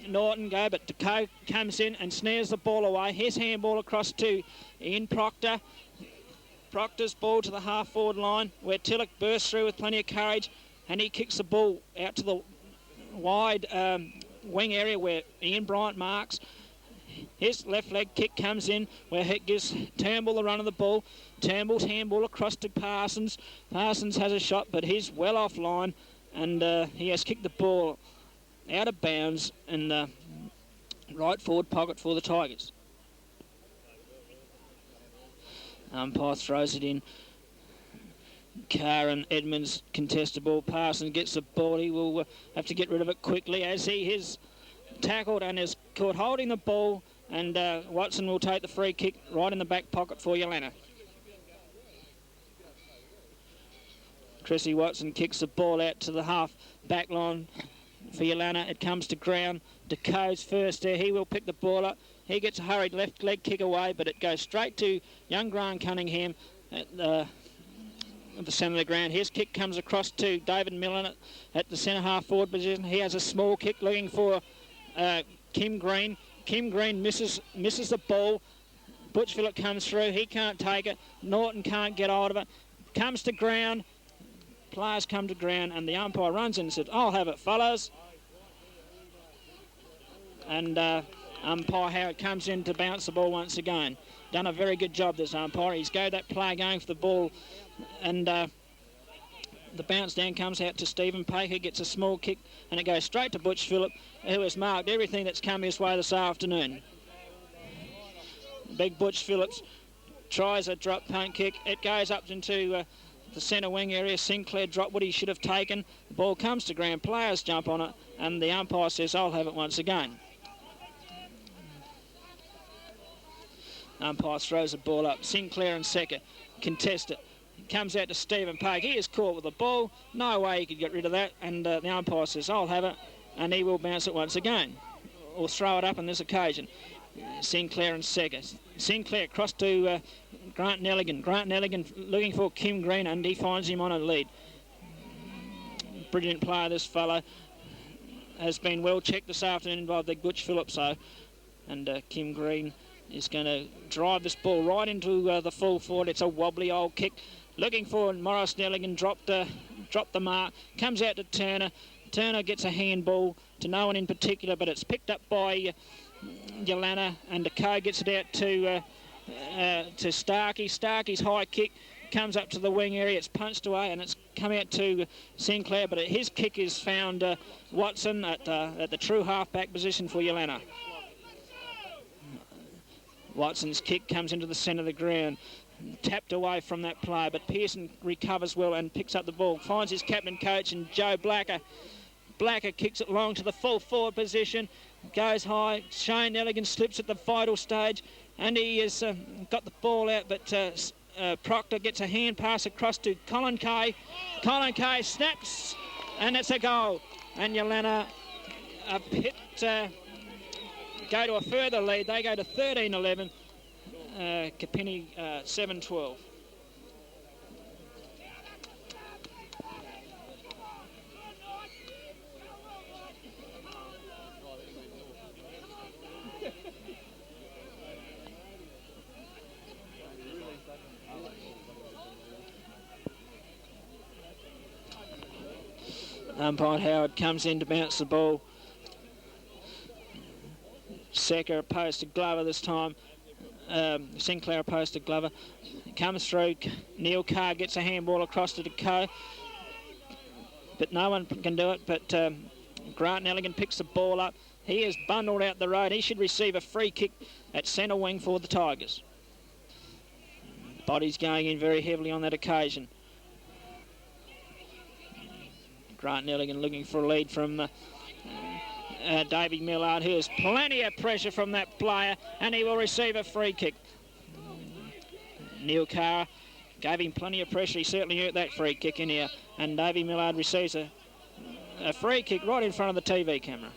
Speaker 2: Norton go, but Deco comes in and snares the ball away. His handball across to Ian Proctor. Proctor's ball to the half-forward line where Tillich bursts through with plenty of courage, and he kicks the ball out to the wide wing area where Ian Bryant marks. His left leg kick comes in where it gives Turnbull the run of the ball. Turnbull's handball across to Parsons. Parsons has a shot, but he's well offline, and he has kicked the ball out of bounds in the right forward pocket for the Tigers. Umpire throws it in. Carr and Edmonds contest the ball. Parsons gets the ball. He will have to get rid of it quickly as he is tackled and is caught holding the ball, and Watson will take the free kick right in the back pocket for Yeelanna. Chrissy Watson kicks the ball out to the half back line for Yeelanna. It comes to ground. Deco's first there. He will pick the ball up. He gets a hurried left leg kick away, but it goes straight to young Grant Cunningham at the centre of the ground. His kick comes across to David Millen at the centre half forward position. He has a small kick looking for Kim Green. Kim Green misses the ball. Butch Phillip comes through. He can't take it. Norton can't get hold of it. Comes to ground. Players come to ground, and the umpire runs in and says, "I'll have it, fellas." And umpire Howard comes in to bounce the ball once again. Done a very good job, this umpire. He's got that player going for the ball, and the bounce down comes out to Stephen Pake, who gets a small kick, and it goes straight to Butch Phillip, who has marked everything that's come his way this afternoon. Big Butch Phillips tries a drop punt kick. It goes up into the centre wing area. Sinclair dropped what he should have taken. The ball comes to ground. Players jump on it, and the umpire says, "I'll have it once again." Umpire throws the ball up. Sinclair and Secker contest it. It comes out to Stephen Pake. He is caught with the ball. No way he could get rid of that. And the umpire says, "I'll have it." And he will bounce it once again, or throw it up on this occasion. Sinclair and Secker. Sinclair across to Grant Nelligan. Grant Nelligan looking for Kim Green, and he finds him on a lead. Brilliant player, this fellow. Has been well checked this afternoon by the Butch Phillips, though. And Kim Green is going to drive this ball right into the full forward. It's a wobbly old kick. Looking for Morris Nelligan, dropped the mark. Comes out to Turner. Turner gets a handball to no one in particular, but it's picked up by Yeelanna, and the co gets it out to Starkey. Starkey's high kick comes up to the wing area. It's punched away, and it's come out to Sinclair, but his kick is found Watson at the true half-back position for Yeelanna. Watson's kick comes into the centre of the ground, tapped away from that player, but Pearson recovers well and picks up the ball, finds his captain coach and Joe Blacker. Blacker kicks it long to the full forward position, goes high. Shane Nelligan slips at the vital stage, and he has got the ball out, but Proctor gets a hand pass across to Colin Kay. Colin Kay snaps, and it's a goal. And Yeelanna go to a further lead. They go to 13-11. Kapinnie 7-12. Umpire Howard comes in to bounce the ball. Secker opposed to Glover this time. Sinclair opposed to Glover. Comes through. Neil Carr gets a handball across to Deco, but no one can do it. But Grant Nelligan picks the ball up. He is bundled out the road. He should receive a free kick at centre wing for the Tigers. Body's going in very heavily on that occasion. Grant Nelligan looking for a lead from Davey Millard, who has plenty of pressure from that player, and he will receive a free kick. Neil Carr gave him plenty of pressure. He certainly earned that free kick in here, and Davey Millard receives a free kick right in front of the TV camera.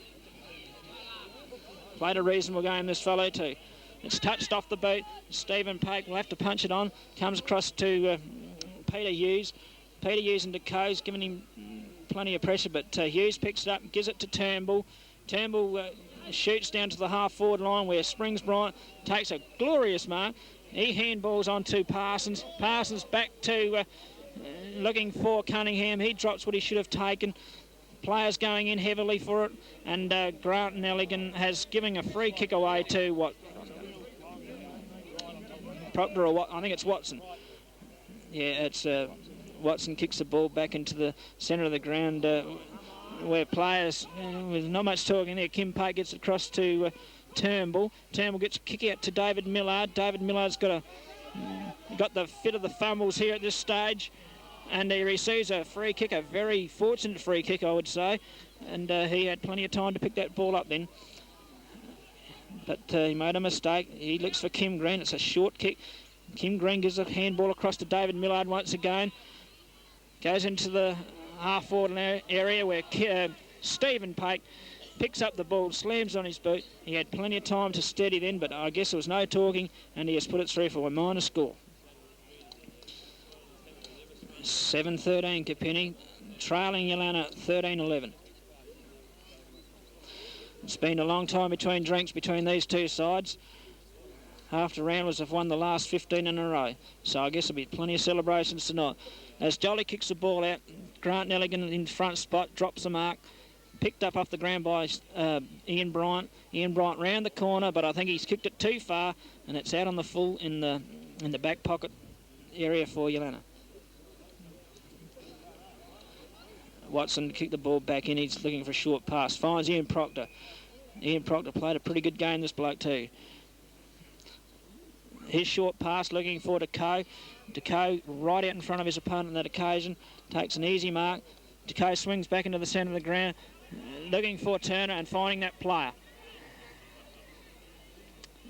Speaker 2: Played a reasonable game, this fellow too. It's touched off the boot. Stephen Pake will have to punch it on. Comes across to Peter Hughes. Peter Hughes and DeCoe's giving him plenty of pressure, but Hughes picks it up, gives it to Turnbull. Turnbull shoots down to the half-forward line where Springs Bryant takes a glorious mark. He handballs on to Parsons. Parsons back to looking for Cunningham. He drops what he should have taken. Players going in heavily for it, and Grant Nelligan has given a free kick away to what? Proctor or what? I think it's Watson. Yeah, it's Watson kicks the ball back into the centre of the ground where players, with not much talking there. Kim Pake gets across to Turnbull. Turnbull gets a kick out to David Millard. David Millard's got the fit of the fumbles here at this stage, and he receives a free kick, a very fortunate free kick, I would say, and he had plenty of time to pick that ball up then. But he made a mistake. He looks for Kim Green. It's a short kick. Kim Green gives a handball across to David Millard once again. Goes into the half-forward area where Stephen Pake picks up the ball, slams on his boot. He had plenty of time to steady then, but I guess there was no talking, and he has put it through for a minor score. 7-13 Kapinnie, trailing Yeelanna 13-11. It's been a long time between drinks between these two sides. Half the Ramblers have won the last 15 in a row, so I guess there'll be plenty of celebrations tonight. As Jolly kicks the ball out, Grant Nelligan in front spot, drops the mark, picked up off the ground by Ian Bryant. Ian Bryant round the corner, but I think he's kicked it too far, and it's out on the full in the back pocket area for Yeelanna. Watson kicked the ball back in. He's looking for a short pass. Finds Ian Proctor. Ian Proctor played a pretty good game, this bloke too. His short pass looking for Deco. Deco right out in front of his opponent on that occasion. Takes an easy mark. Deco swings back into the centre of the ground. Looking for Turner and finding that player.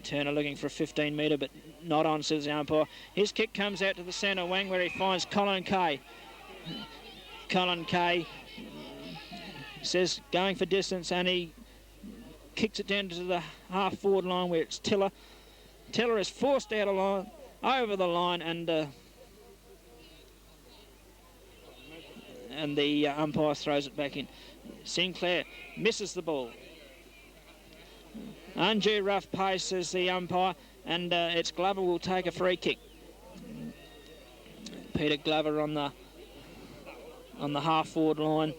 Speaker 2: Turner looking for a 15-metre, but not on, says the umpire. His kick comes out to the centre wing where he finds Colin Kay. Colin Kay says going for distance, and he kicks it down to the half-forward line where it's Tiller. Tiller is forced out of line, over the line, and the umpire throws it back in. Sinclair misses the ball. Undue rough pace, says the umpire, and it's Glover will take a free kick. Peter Glover on the half-forward line.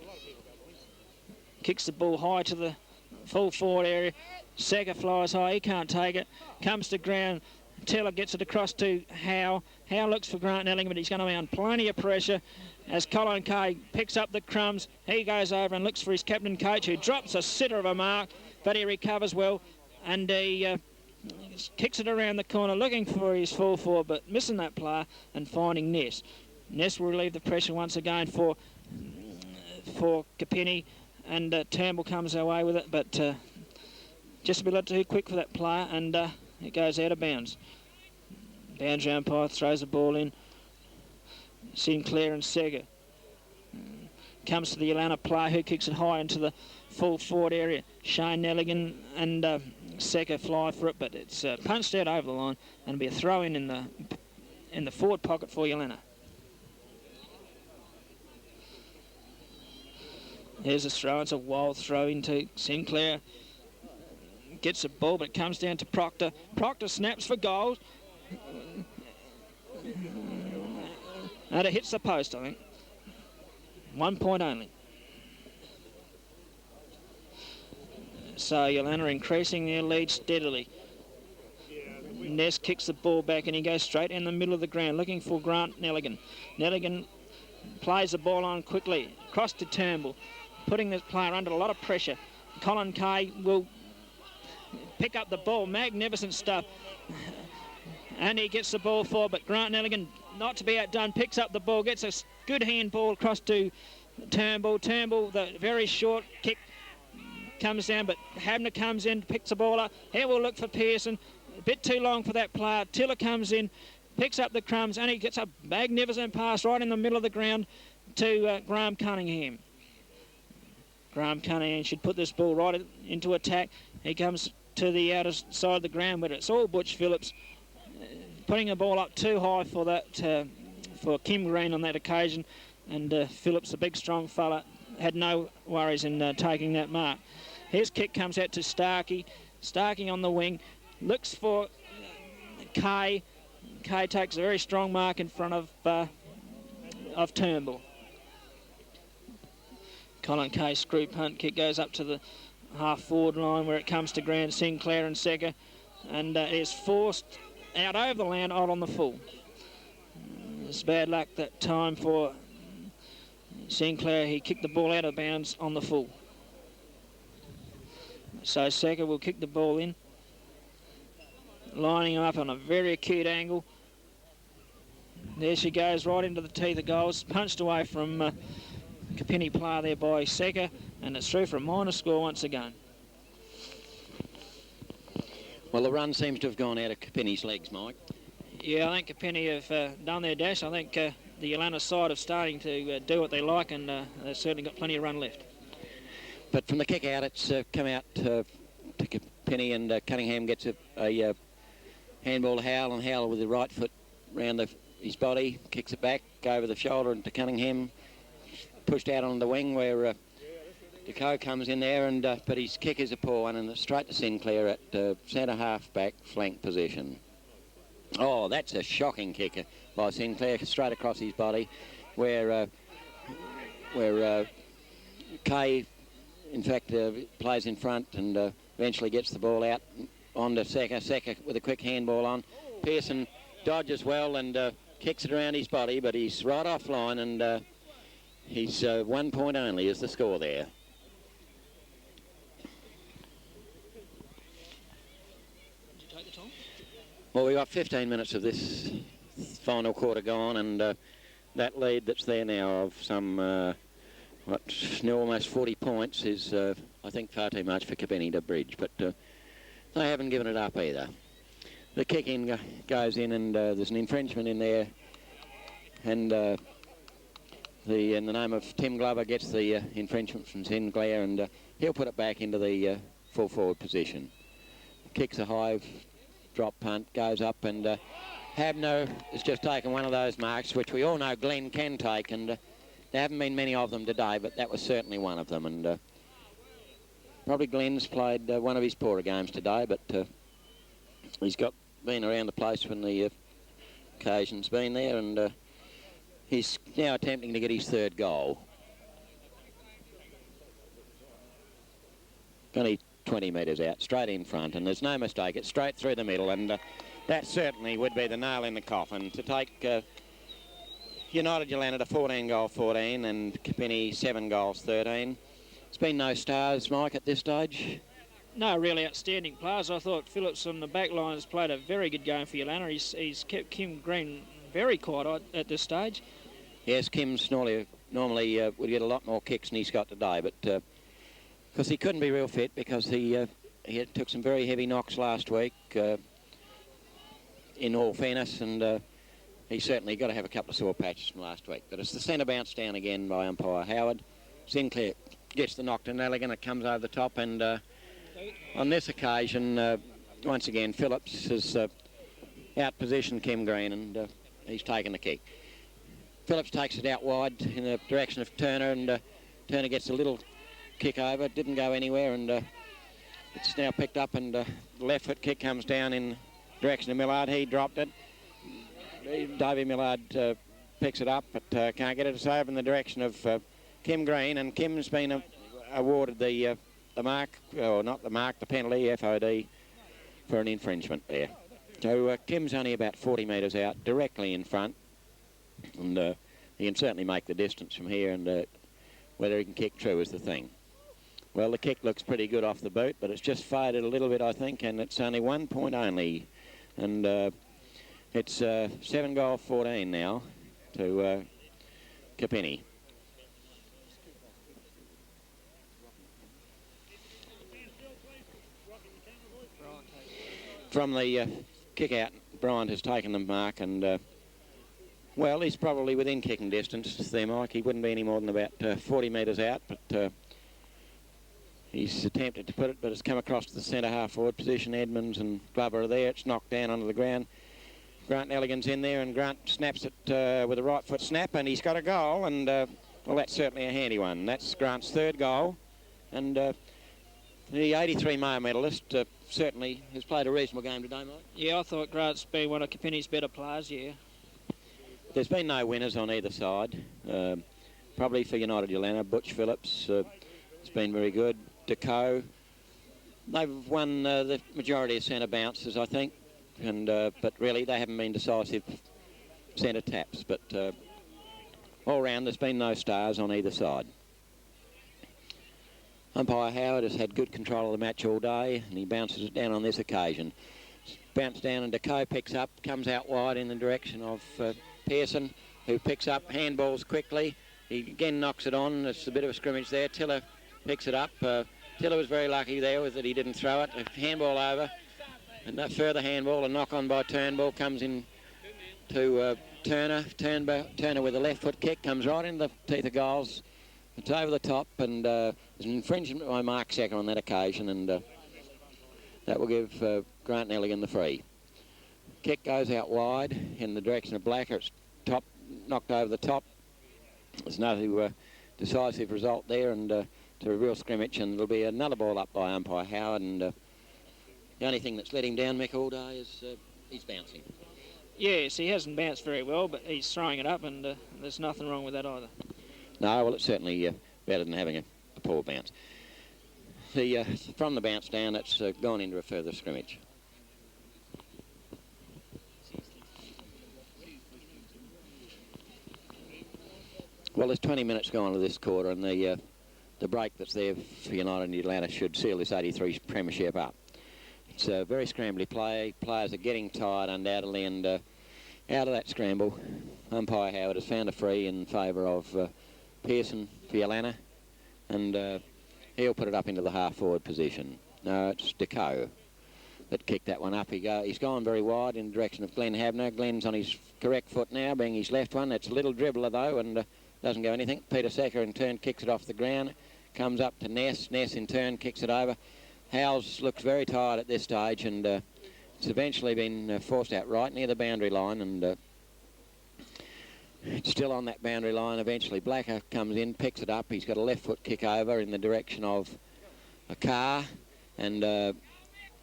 Speaker 2: Kicks the ball high to the full forward area. Secker flies high, he can't take it. Comes to ground. Taylor gets it across to Howe. Howe looks for Grant Nelling, but he's going to be on plenty of pressure as Colin Kay picks up the crumbs. He goes over and looks for his captain coach, who drops a sitter of a mark, but he recovers well, and he kicks it around the corner looking for his full forward, but missing that player and finding Ness. Ness will relieve the pressure once again for Kapinnie, and Turnbull comes away with it, but just a bit too quick for that player, and it goes out of bounds. Boundary umpire throws the ball in. Sinclair and Seger. Comes to the Yeelanna player who kicks it high into the full forward area. Shane Nelligan and Secker fly for it, but it's punched out over the line and be a throw in the forward pocket for Yeelanna. Here's a throw. It's a wild throw into Sinclair. Gets the ball, but it comes down to Proctor. Proctor snaps for goal. And it hits the post, I think. 1 point only. So Yeelanna increasing their lead steadily. Ness kicks the ball back and he goes straight in the middle of the ground looking for Grant Nelligan. Nelligan plays the ball on quickly. Across to Turnbull, putting this player under a lot of pressure. Colin Kay will pick up the ball. Magnificent stuff. And he gets the ball forward, but Grant Nelligan, not to be outdone, picks up the ball, gets a good handball across to Turnbull. Turnbull, the very short kick comes down, but Habner comes in, picks the ball up. He will look for Pearson. A bit too long for that player. Tiller comes in, picks up the crumbs, and he gets a magnificent pass right in the middle of the ground to Graham Cunningham. Graham Cunningham should put this ball right into attack. He comes to the outer side of the ground, but it's all Butch Phillips putting the ball up too high for that for Kim Green on that occasion, and Phillips, a big strong fella, had no worries in taking that mark. His kick comes out to Starkey. Starkey on the wing looks for Kay. Kay takes a very strong mark in front of Turnbull. Colin Kay screw punt kick goes up to the half-forward line where it comes to ground. Sinclair and Secker, and is forced out over the land, out on the full. It's bad luck that time for Sinclair. He kicked the ball out of bounds on the full. So Secker will kick the ball in, lining him up on a very acute angle. There she goes, right into the teeth of goals. Punched away from Kapinnie player there by Secker, and it's through for a minor score once again.
Speaker 1: Well, the run seems to have gone out of Kapinnie's legs, Mike.
Speaker 2: Yeah, I think Kapinnie have done their dash. I think the Yeelanna side are starting to do what they like, and they've certainly got plenty of run left.
Speaker 1: But from the kick out, it's come out to Kapinnie, and Cunningham gets a handball to Howell, and Howell with the right foot round his body, kicks it back over the shoulder into Cunningham, pushed out on the wing where DeCoe comes in there, and but his kick is a poor one, and it's straight to Sinclair at centre half-back flank position. Oh, that's a shocking kick by Sinclair, straight across his body, where Kay, in fact, plays in front and eventually gets the ball out onto Secker. Secker with a quick handball on. Pearson dodges well and kicks it around his body, but he's right offline, and he's 1 point only is the score there. Well, we've got 15 minutes of this final quarter gone, and that lead that's there now of some, almost 40 points is, I think, far too much for Kapinnie to bridge, but they haven't given it up either. The kick-in goes in, and there's an infringement in there, and in the name of Tim Glover gets the infringement from Sinclair, and he'll put it back into the full forward position. Kicks a high drop punt, goes up, and Habno has just taken one of those marks, which we all know Glenn can take, and there haven't been many of them today, but that was certainly one of them, and probably Glenn's played one of his poorer games today, but he's been around the place when the occasion's been there, and he's now attempting to get his third goal. Only 20 metres out, straight in front, and there's no mistake, it's straight through the middle, and that certainly would be the nail in the coffin to take United Yeelanna to 14 goal 14 and Kapinnie 7 goals 13. It's been no stars, Mike, at this stage.
Speaker 2: No, really outstanding players. I thought Phillips on the back line has played a very good game for Yeelanna. He's kept Kim Green very quiet at this stage.
Speaker 1: Yes, Kim's normally would get a lot more kicks than he's got today, but because he couldn't be real fit because he took some very heavy knocks last week, in all fairness, and he certainly got to have a couple of sore patches from last week. But it's the centre bounce down again by umpire Howard. Sinclair gets the knock to Nelligan, it comes over the top, and on this occasion, once again, Phillips has out-positioned Kim Green, and he's taken the kick. Phillips takes it out wide in the direction of Turner, and Turner gets a little kick over. It didn't go anywhere, and it's now picked up, and the left foot kick comes down in direction of Millard. He dropped it. Davey Millard picks it up, but can't get it. It's over in the direction of Kim Green, and Kim's been awarded the mark, or not the mark, the penalty, FOD, for an infringement there. So Kim's only about 40 metres out, directly in front, and he can certainly make the distance from here, and whether he can kick true is the thing. Well, the kick looks pretty good off the boot, but it's just faded a little bit, I think, and it's only 1 point only. And it's 7 goal 14 now to Kapinnie. From the kick out, Bryant has taken the mark, and well, he's probably within kicking distance there, Mike. He wouldn't be any more than about 40 metres out, but he's attempted to put it, but it's come across to the centre half forward position. Edmonds and Glover are there. It's knocked down onto the ground. Grant Nelligan's in there, and Grant snaps it with a right foot snap, and he's got a goal, and well, that's certainly a handy one. That's Grant's third goal, and the 83 male medalist certainly has played a reasonable game today, Mike.
Speaker 2: Yeah, I thought Grant's been one of Kapinnie's better players, yeah.
Speaker 1: There's been no winners on either side. Probably for United Yeelanna, Butch Phillips has been very good. DeCoe, they've won the majority of centre bounces, I think, and but really they haven't been decisive centre taps. But all round, there's been no stars on either side. Umpire Howard has had good control of the match all day, and he bounces it down on this occasion. Bounce down, and DeCoe picks up, comes out wide in the direction of Pearson, who picks up, handballs quickly. He again knocks it on. It's a bit of a scrimmage there. Tiller picks it up. Tiller was very lucky there with that he didn't throw it. A handball over, and that further handball, a knock on by Turnbull, comes in to Turner. Turner with a left foot kick, comes right into the teeth of goals. It's over the top, and there's an infringement by Mark Secker on that occasion, and that will give Grant Nelligan the free. Kick goes out wide in the direction of Blacker. It's knocked over the top. There's no decisive result there, and to a real scrimmage, and there'll be another ball up by umpire Howard, and the only thing that's let him down, Mick, all day is he's bouncing.
Speaker 2: Yes, he hasn't bounced very well, but he's throwing it up, and there's nothing wrong with that either.
Speaker 1: No, well, it's certainly better than having a poor bounce. From the bounce down, it's gone into a further scrimmage. Well, there's 20 minutes gone to this quarter, and the break that's there for United and Yeelanna should seal this 83 premiership up. It's a very scrambly play. Players are getting tired, undoubtedly, and out of that scramble, umpire Howard has found a free in favour of Pearson for Yeelanna, and he'll put it up into the half-forward position. No, it's Deco that kicked that one up. He's gone very wide in the direction of Glenn Habner. Glenn's on his correct foot now, being his left one. It's a little dribbler, though, and doesn't go anything. Peter Secker, in turn, kicks it off the ground. Comes up to Ness. Ness, in turn, kicks it over. Howes looks very tired at this stage, and it's eventually been forced out right near the boundary line, and it's still on that boundary line. Eventually Blacker comes in, picks it up. He's got a left foot kick over in the direction of a Carr, and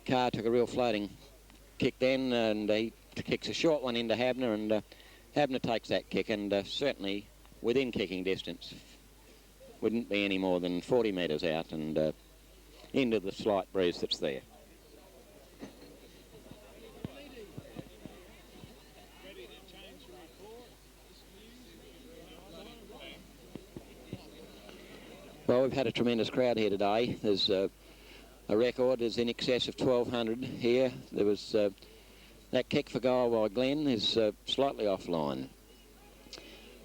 Speaker 1: Carr took a real floating kick then, and he kicks a short one into Habner, and Habner takes that kick, and certainly within kicking distance. Wouldn't be any more than 40 metres out, and into the slight breeze that's there. Well, we've had a tremendous crowd here today. There's a record is in excess of 1,200 here. There was that kick for goal by Glenn is slightly offline.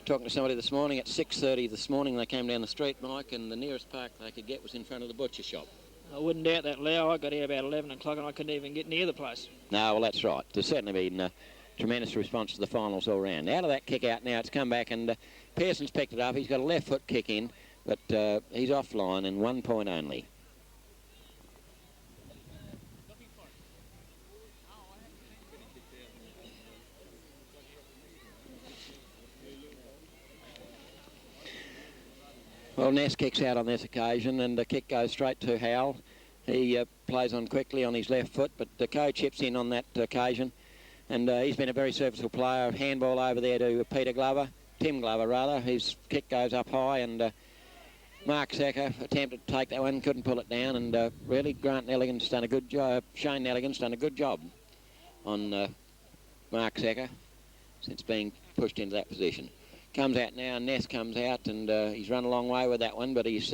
Speaker 1: Talking to somebody this morning at 6:30 this morning, they came down the street, Mike, and the nearest park they could get was in front of the butcher shop.
Speaker 2: I wouldn't doubt that, Leo. I got here about 11 o'clock and I couldn't even get near the place.
Speaker 1: No, well, that's right. There's certainly been a tremendous response to the finals all round. Out of that kick out now, it's come back, and Pearson's picked it up. He's got a left foot kick in, but he's offline and 1 point only. Well, Ness kicks out on this occasion, and the kick goes straight to Howell. He plays on quickly on his left foot, but Deco chips in on that occasion, and he's been a very serviceable player. Handball over there to Tim Glover rather. His kick goes up high, and Mark Secker attempted to take that one, couldn't pull it down, and really Grant Nelligan's done a good job. Shane Nelligan's done a good job on Mark Secker since being pushed into that position. Comes out now, Ness comes out, and he's run a long way with that one, but he's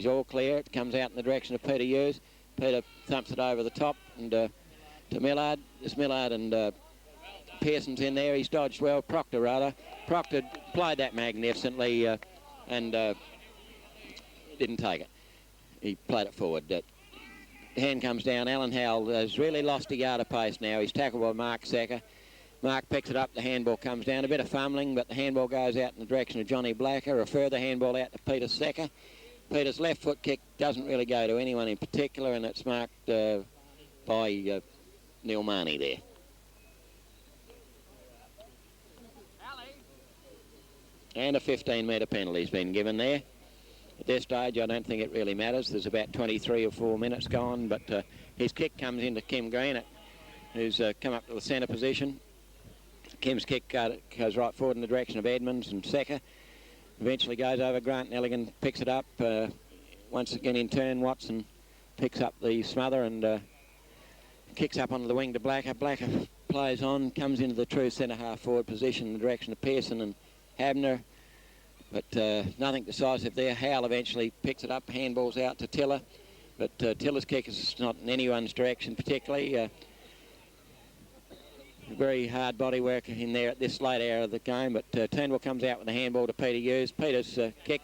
Speaker 1: all clear. It comes out in the direction of Peter Hughes. Peter thumps it over the top, and to Millard. It's Millard, and Pearson's in there. He's dodged well. Proctor played that magnificently, and didn't take it. He played it forward. Hand comes down. Alan Howell has really lost a yard of pace now. He's tackled by Mark Secker. Mark picks it up, the handball comes down, a bit of fumbling, but the handball goes out in the direction of Johnny Blacker, a further handball out to Peter Secker. Peter's left foot kick doesn't really go to anyone in particular, and it's marked by Neil Marnie there. And a 15-metre penalty's been given there. At this stage, I don't think it really matters. There's about 23 or 4 minutes gone, but his kick comes into Kim Green, who's come up to the centre position. Kim's kick goes right forward in the direction of Edmonds and Secker. Eventually goes over. Grant Nelligan picks it up. Once again in turn, Watson picks up the smother and kicks up onto the wing to Blacker. Blacker plays on, comes into the true centre half forward position in the direction of Pearson and Habner. But nothing decisive there. Howell eventually picks it up, handballs out to Tiller. But Tiller's kick is not in anyone's direction particularly. Very hard body work in there at this late hour of the game, but Turnbull comes out with the handball to Peter Hughes. Peter's kick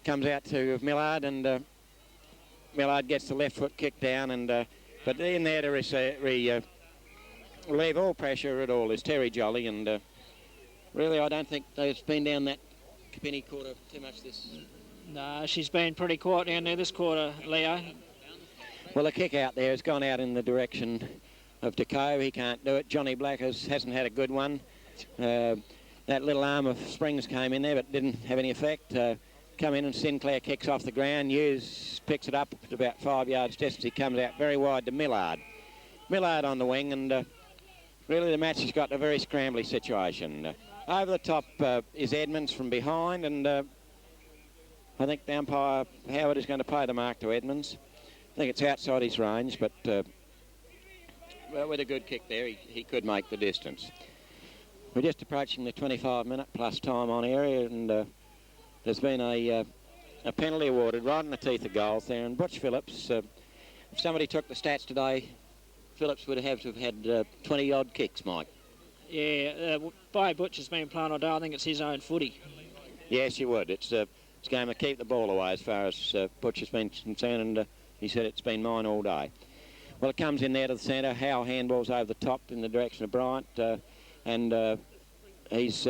Speaker 1: comes out to Millard, and Millard gets the left foot kick down, and but in there to relieve all pressure at all is Terry Jolly, and really I don't think they've been down that Kapinnie quarter too much this.
Speaker 2: No, she's been pretty quiet down there this quarter, Leo.
Speaker 1: Well, the kick out there has gone out in the direction of Deco. He can't do it. Johnny Black hasn't had a good one. That little arm of Springs came in there but didn't have any effect. come in and Sinclair kicks off the ground. Hughes picks it up at about 5 yards distance. He comes out very wide to Millard. Millard on the wing, and really the match has got a very scrambly situation. Over the top is Edmonds from behind, and I think the umpire, Howard, is going to play the mark to Edmonds. I think it's outside his range, but well, with a good kick there, he could make the distance. We're just approaching the 25-minute plus time on area, and there's been a penalty awarded right in the teeth of goals there. And Butch Phillips, if somebody took the stats today, Phillips would have to have had 20-odd kicks, Mike.
Speaker 2: Yeah, by Butch has been playing all day. I think it's his own footy.
Speaker 1: Yes, you would. It's a game to keep the ball away as far as Butch has been concerned, and he said it's been mine all day. Well, it comes in there to the centre. Howe handballs over the top in the direction of Bryant, and he's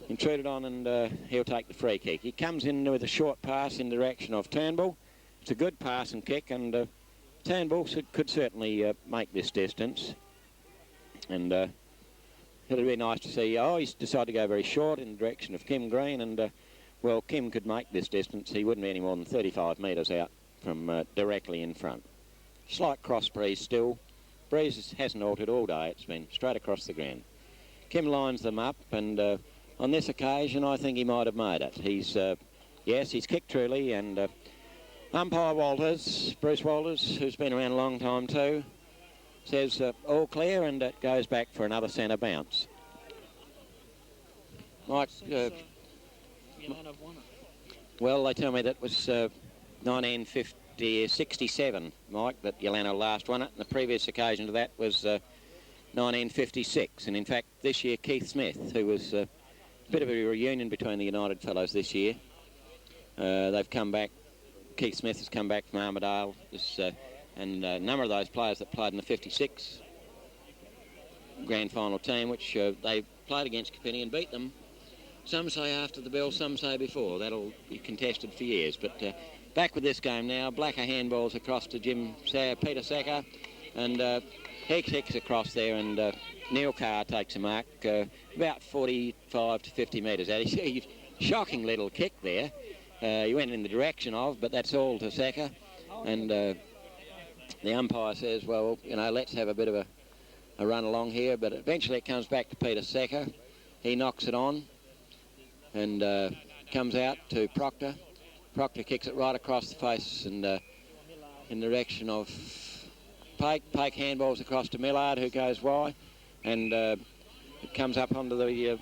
Speaker 1: intruded on, and he'll take the free kick. He comes in with a short pass in the direction of Turnbull. It's a good pass and kick, and Turnbull could certainly make this distance. And it'll be nice to see. Oh, he's decided to go very short in the direction of Kim Green, and well, Kim could make this distance. He wouldn't be any more than 35 metres out from directly in front. Slight cross breeze still. Breeze hasn't altered all day. It's been straight across the ground. Kim lines them up, and on this occasion, I think he might have made it. He's, yes, he's kicked truly, and umpire Walters, Bruce Walters, who's been around a long time too, says all clear, and it goes back for another centre bounce. Mike, well, they tell me that was 1967, Mike, that Yeelanna last won it, and the previous occasion to that was 1956. And in fact, this year, Keith Smith, who was a bit of a reunion between the United fellows this year, they've come back. Keith Smith has come back from Armidale, and a number of those players that played in the 56 grand final team, which they played against Kapinnie and beat them. Some say after the bell, some say before. That'll be contested for years. But back with this game now. Blacker handballs across to Peter Sacker, and he kicks across there, and Neil Carr takes a mark about 45 to 50 metres out. He's shocking little kick there. He went in the direction of, but that's all to Sacker. And the umpire says, well, you know, let's have a bit of a run along here. But eventually it comes back to Peter Sacker. He knocks it on and comes out to Proctor. Proctor kicks it right across the face, and in the direction of Pake. Pake handballs across to Millard, who goes wide, and it comes up onto the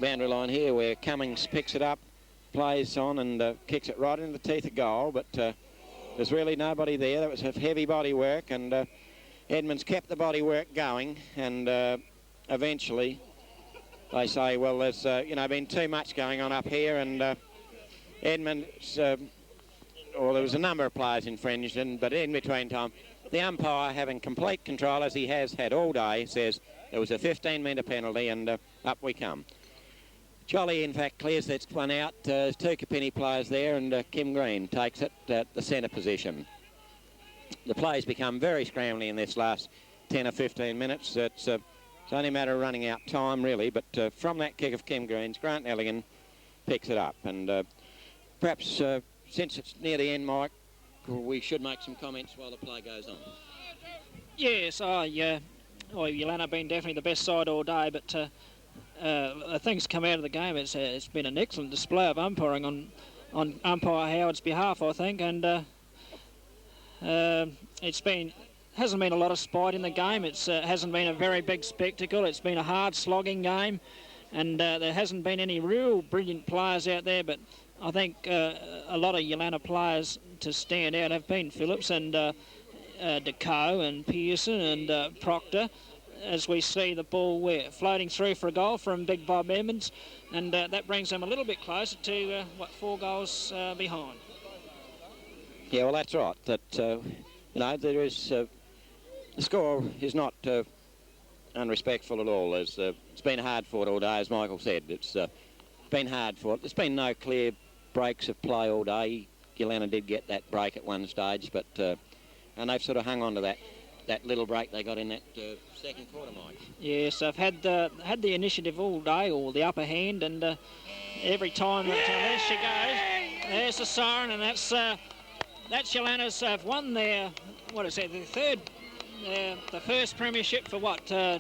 Speaker 1: boundary line here, where Cummins picks it up, plays on, and kicks it right into the teeth of goal. But there's really nobody there. That was heavy body work, and Edmonds kept the body work going, and eventually they say, well, there's been too much going on up here, and Edmonds, there was a number of players infringed, but in between time, the umpire, having complete control, as he has had all day, says there was a 15-metre penalty, and up we come. Jolly, in fact, clears that one out. There's two Kapinnie players there, and Kim Green takes it at the centre position. The play's become very scrambly in this last 10 or 15 minutes. It's only a matter of running out time, really, but from that kick of Kim Green's, Grant Elligan picks it up. And perhaps, since it's near the end, Mike, we should make some comments while the play goes on.
Speaker 2: Yes, Yeelanna have been definitely the best side all day, but things come out of the game. It's been an excellent display of umpiring on umpire Howard's behalf, I think, and hasn't been a lot of spite in the game. It hasn't been a very big spectacle. It's been a hard slogging game, and there hasn't been any real brilliant players out there, but I think a lot of Yeelanna players to stand out have been Phillips and Deco and Pearson and Proctor, as we see the ball floating through for a goal from Big Bob Edmonds, and that brings them a little bit closer to 4 goals behind.
Speaker 1: Yeah, well, that's right. That there is the score is not unrespectful at all. It's been hard fought all day, as Michael said. It's been hard fought. There's been no clear breaks of play all day. Yeelanna did get that break at one stage, but and they've sort of hung on to that little break they got in that second quarter, Mike.
Speaker 2: Yes, I've had the initiative all day, or the upper hand, and every time. There she goes. There's the siren, and that's Yeelanna's won their, what is it, the first premiership for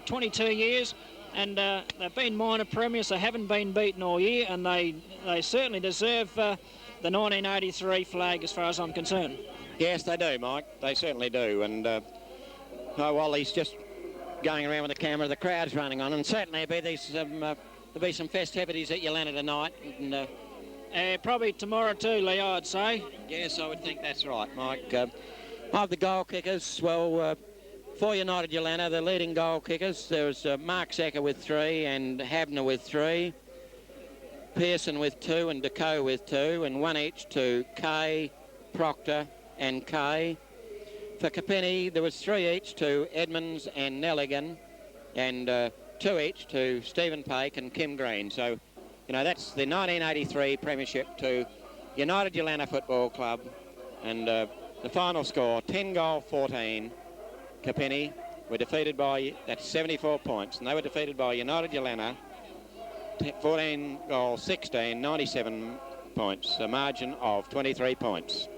Speaker 2: 22 years, and they've been minor premiers. They haven't been beaten all year, and they certainly deserve the 1983 flag as far as I'm concerned.
Speaker 1: Yes, they do, Mike. They certainly do. And while he's just going around with the camera, the crowd's running on, and certainly there'll be some festivities at Yeelanna tonight. And,
Speaker 2: probably tomorrow too, Lee, I'd say.
Speaker 1: yes, I would think that's right, Mike. Of the goal kickers, well, for United Yeelanna, the leading goal kickers, there was Mark Secker with 3 and Habner with 3, Pearson with 2 and Deco with 2, and 1 each to Kay, Proctor and Kay. For Kapinnie, there was 3 each to Edmonds and Nelligan, and 2 each to Stephen Pake and Kim Green. So, you know, that's the 1983 premiership to United Yeelanna Football Club. And the final score, 10-14. Kapinnie were defeated by, that's 74 points, and they were defeated by United Yeelanna, 14-16, 97 points, a margin of 23 points.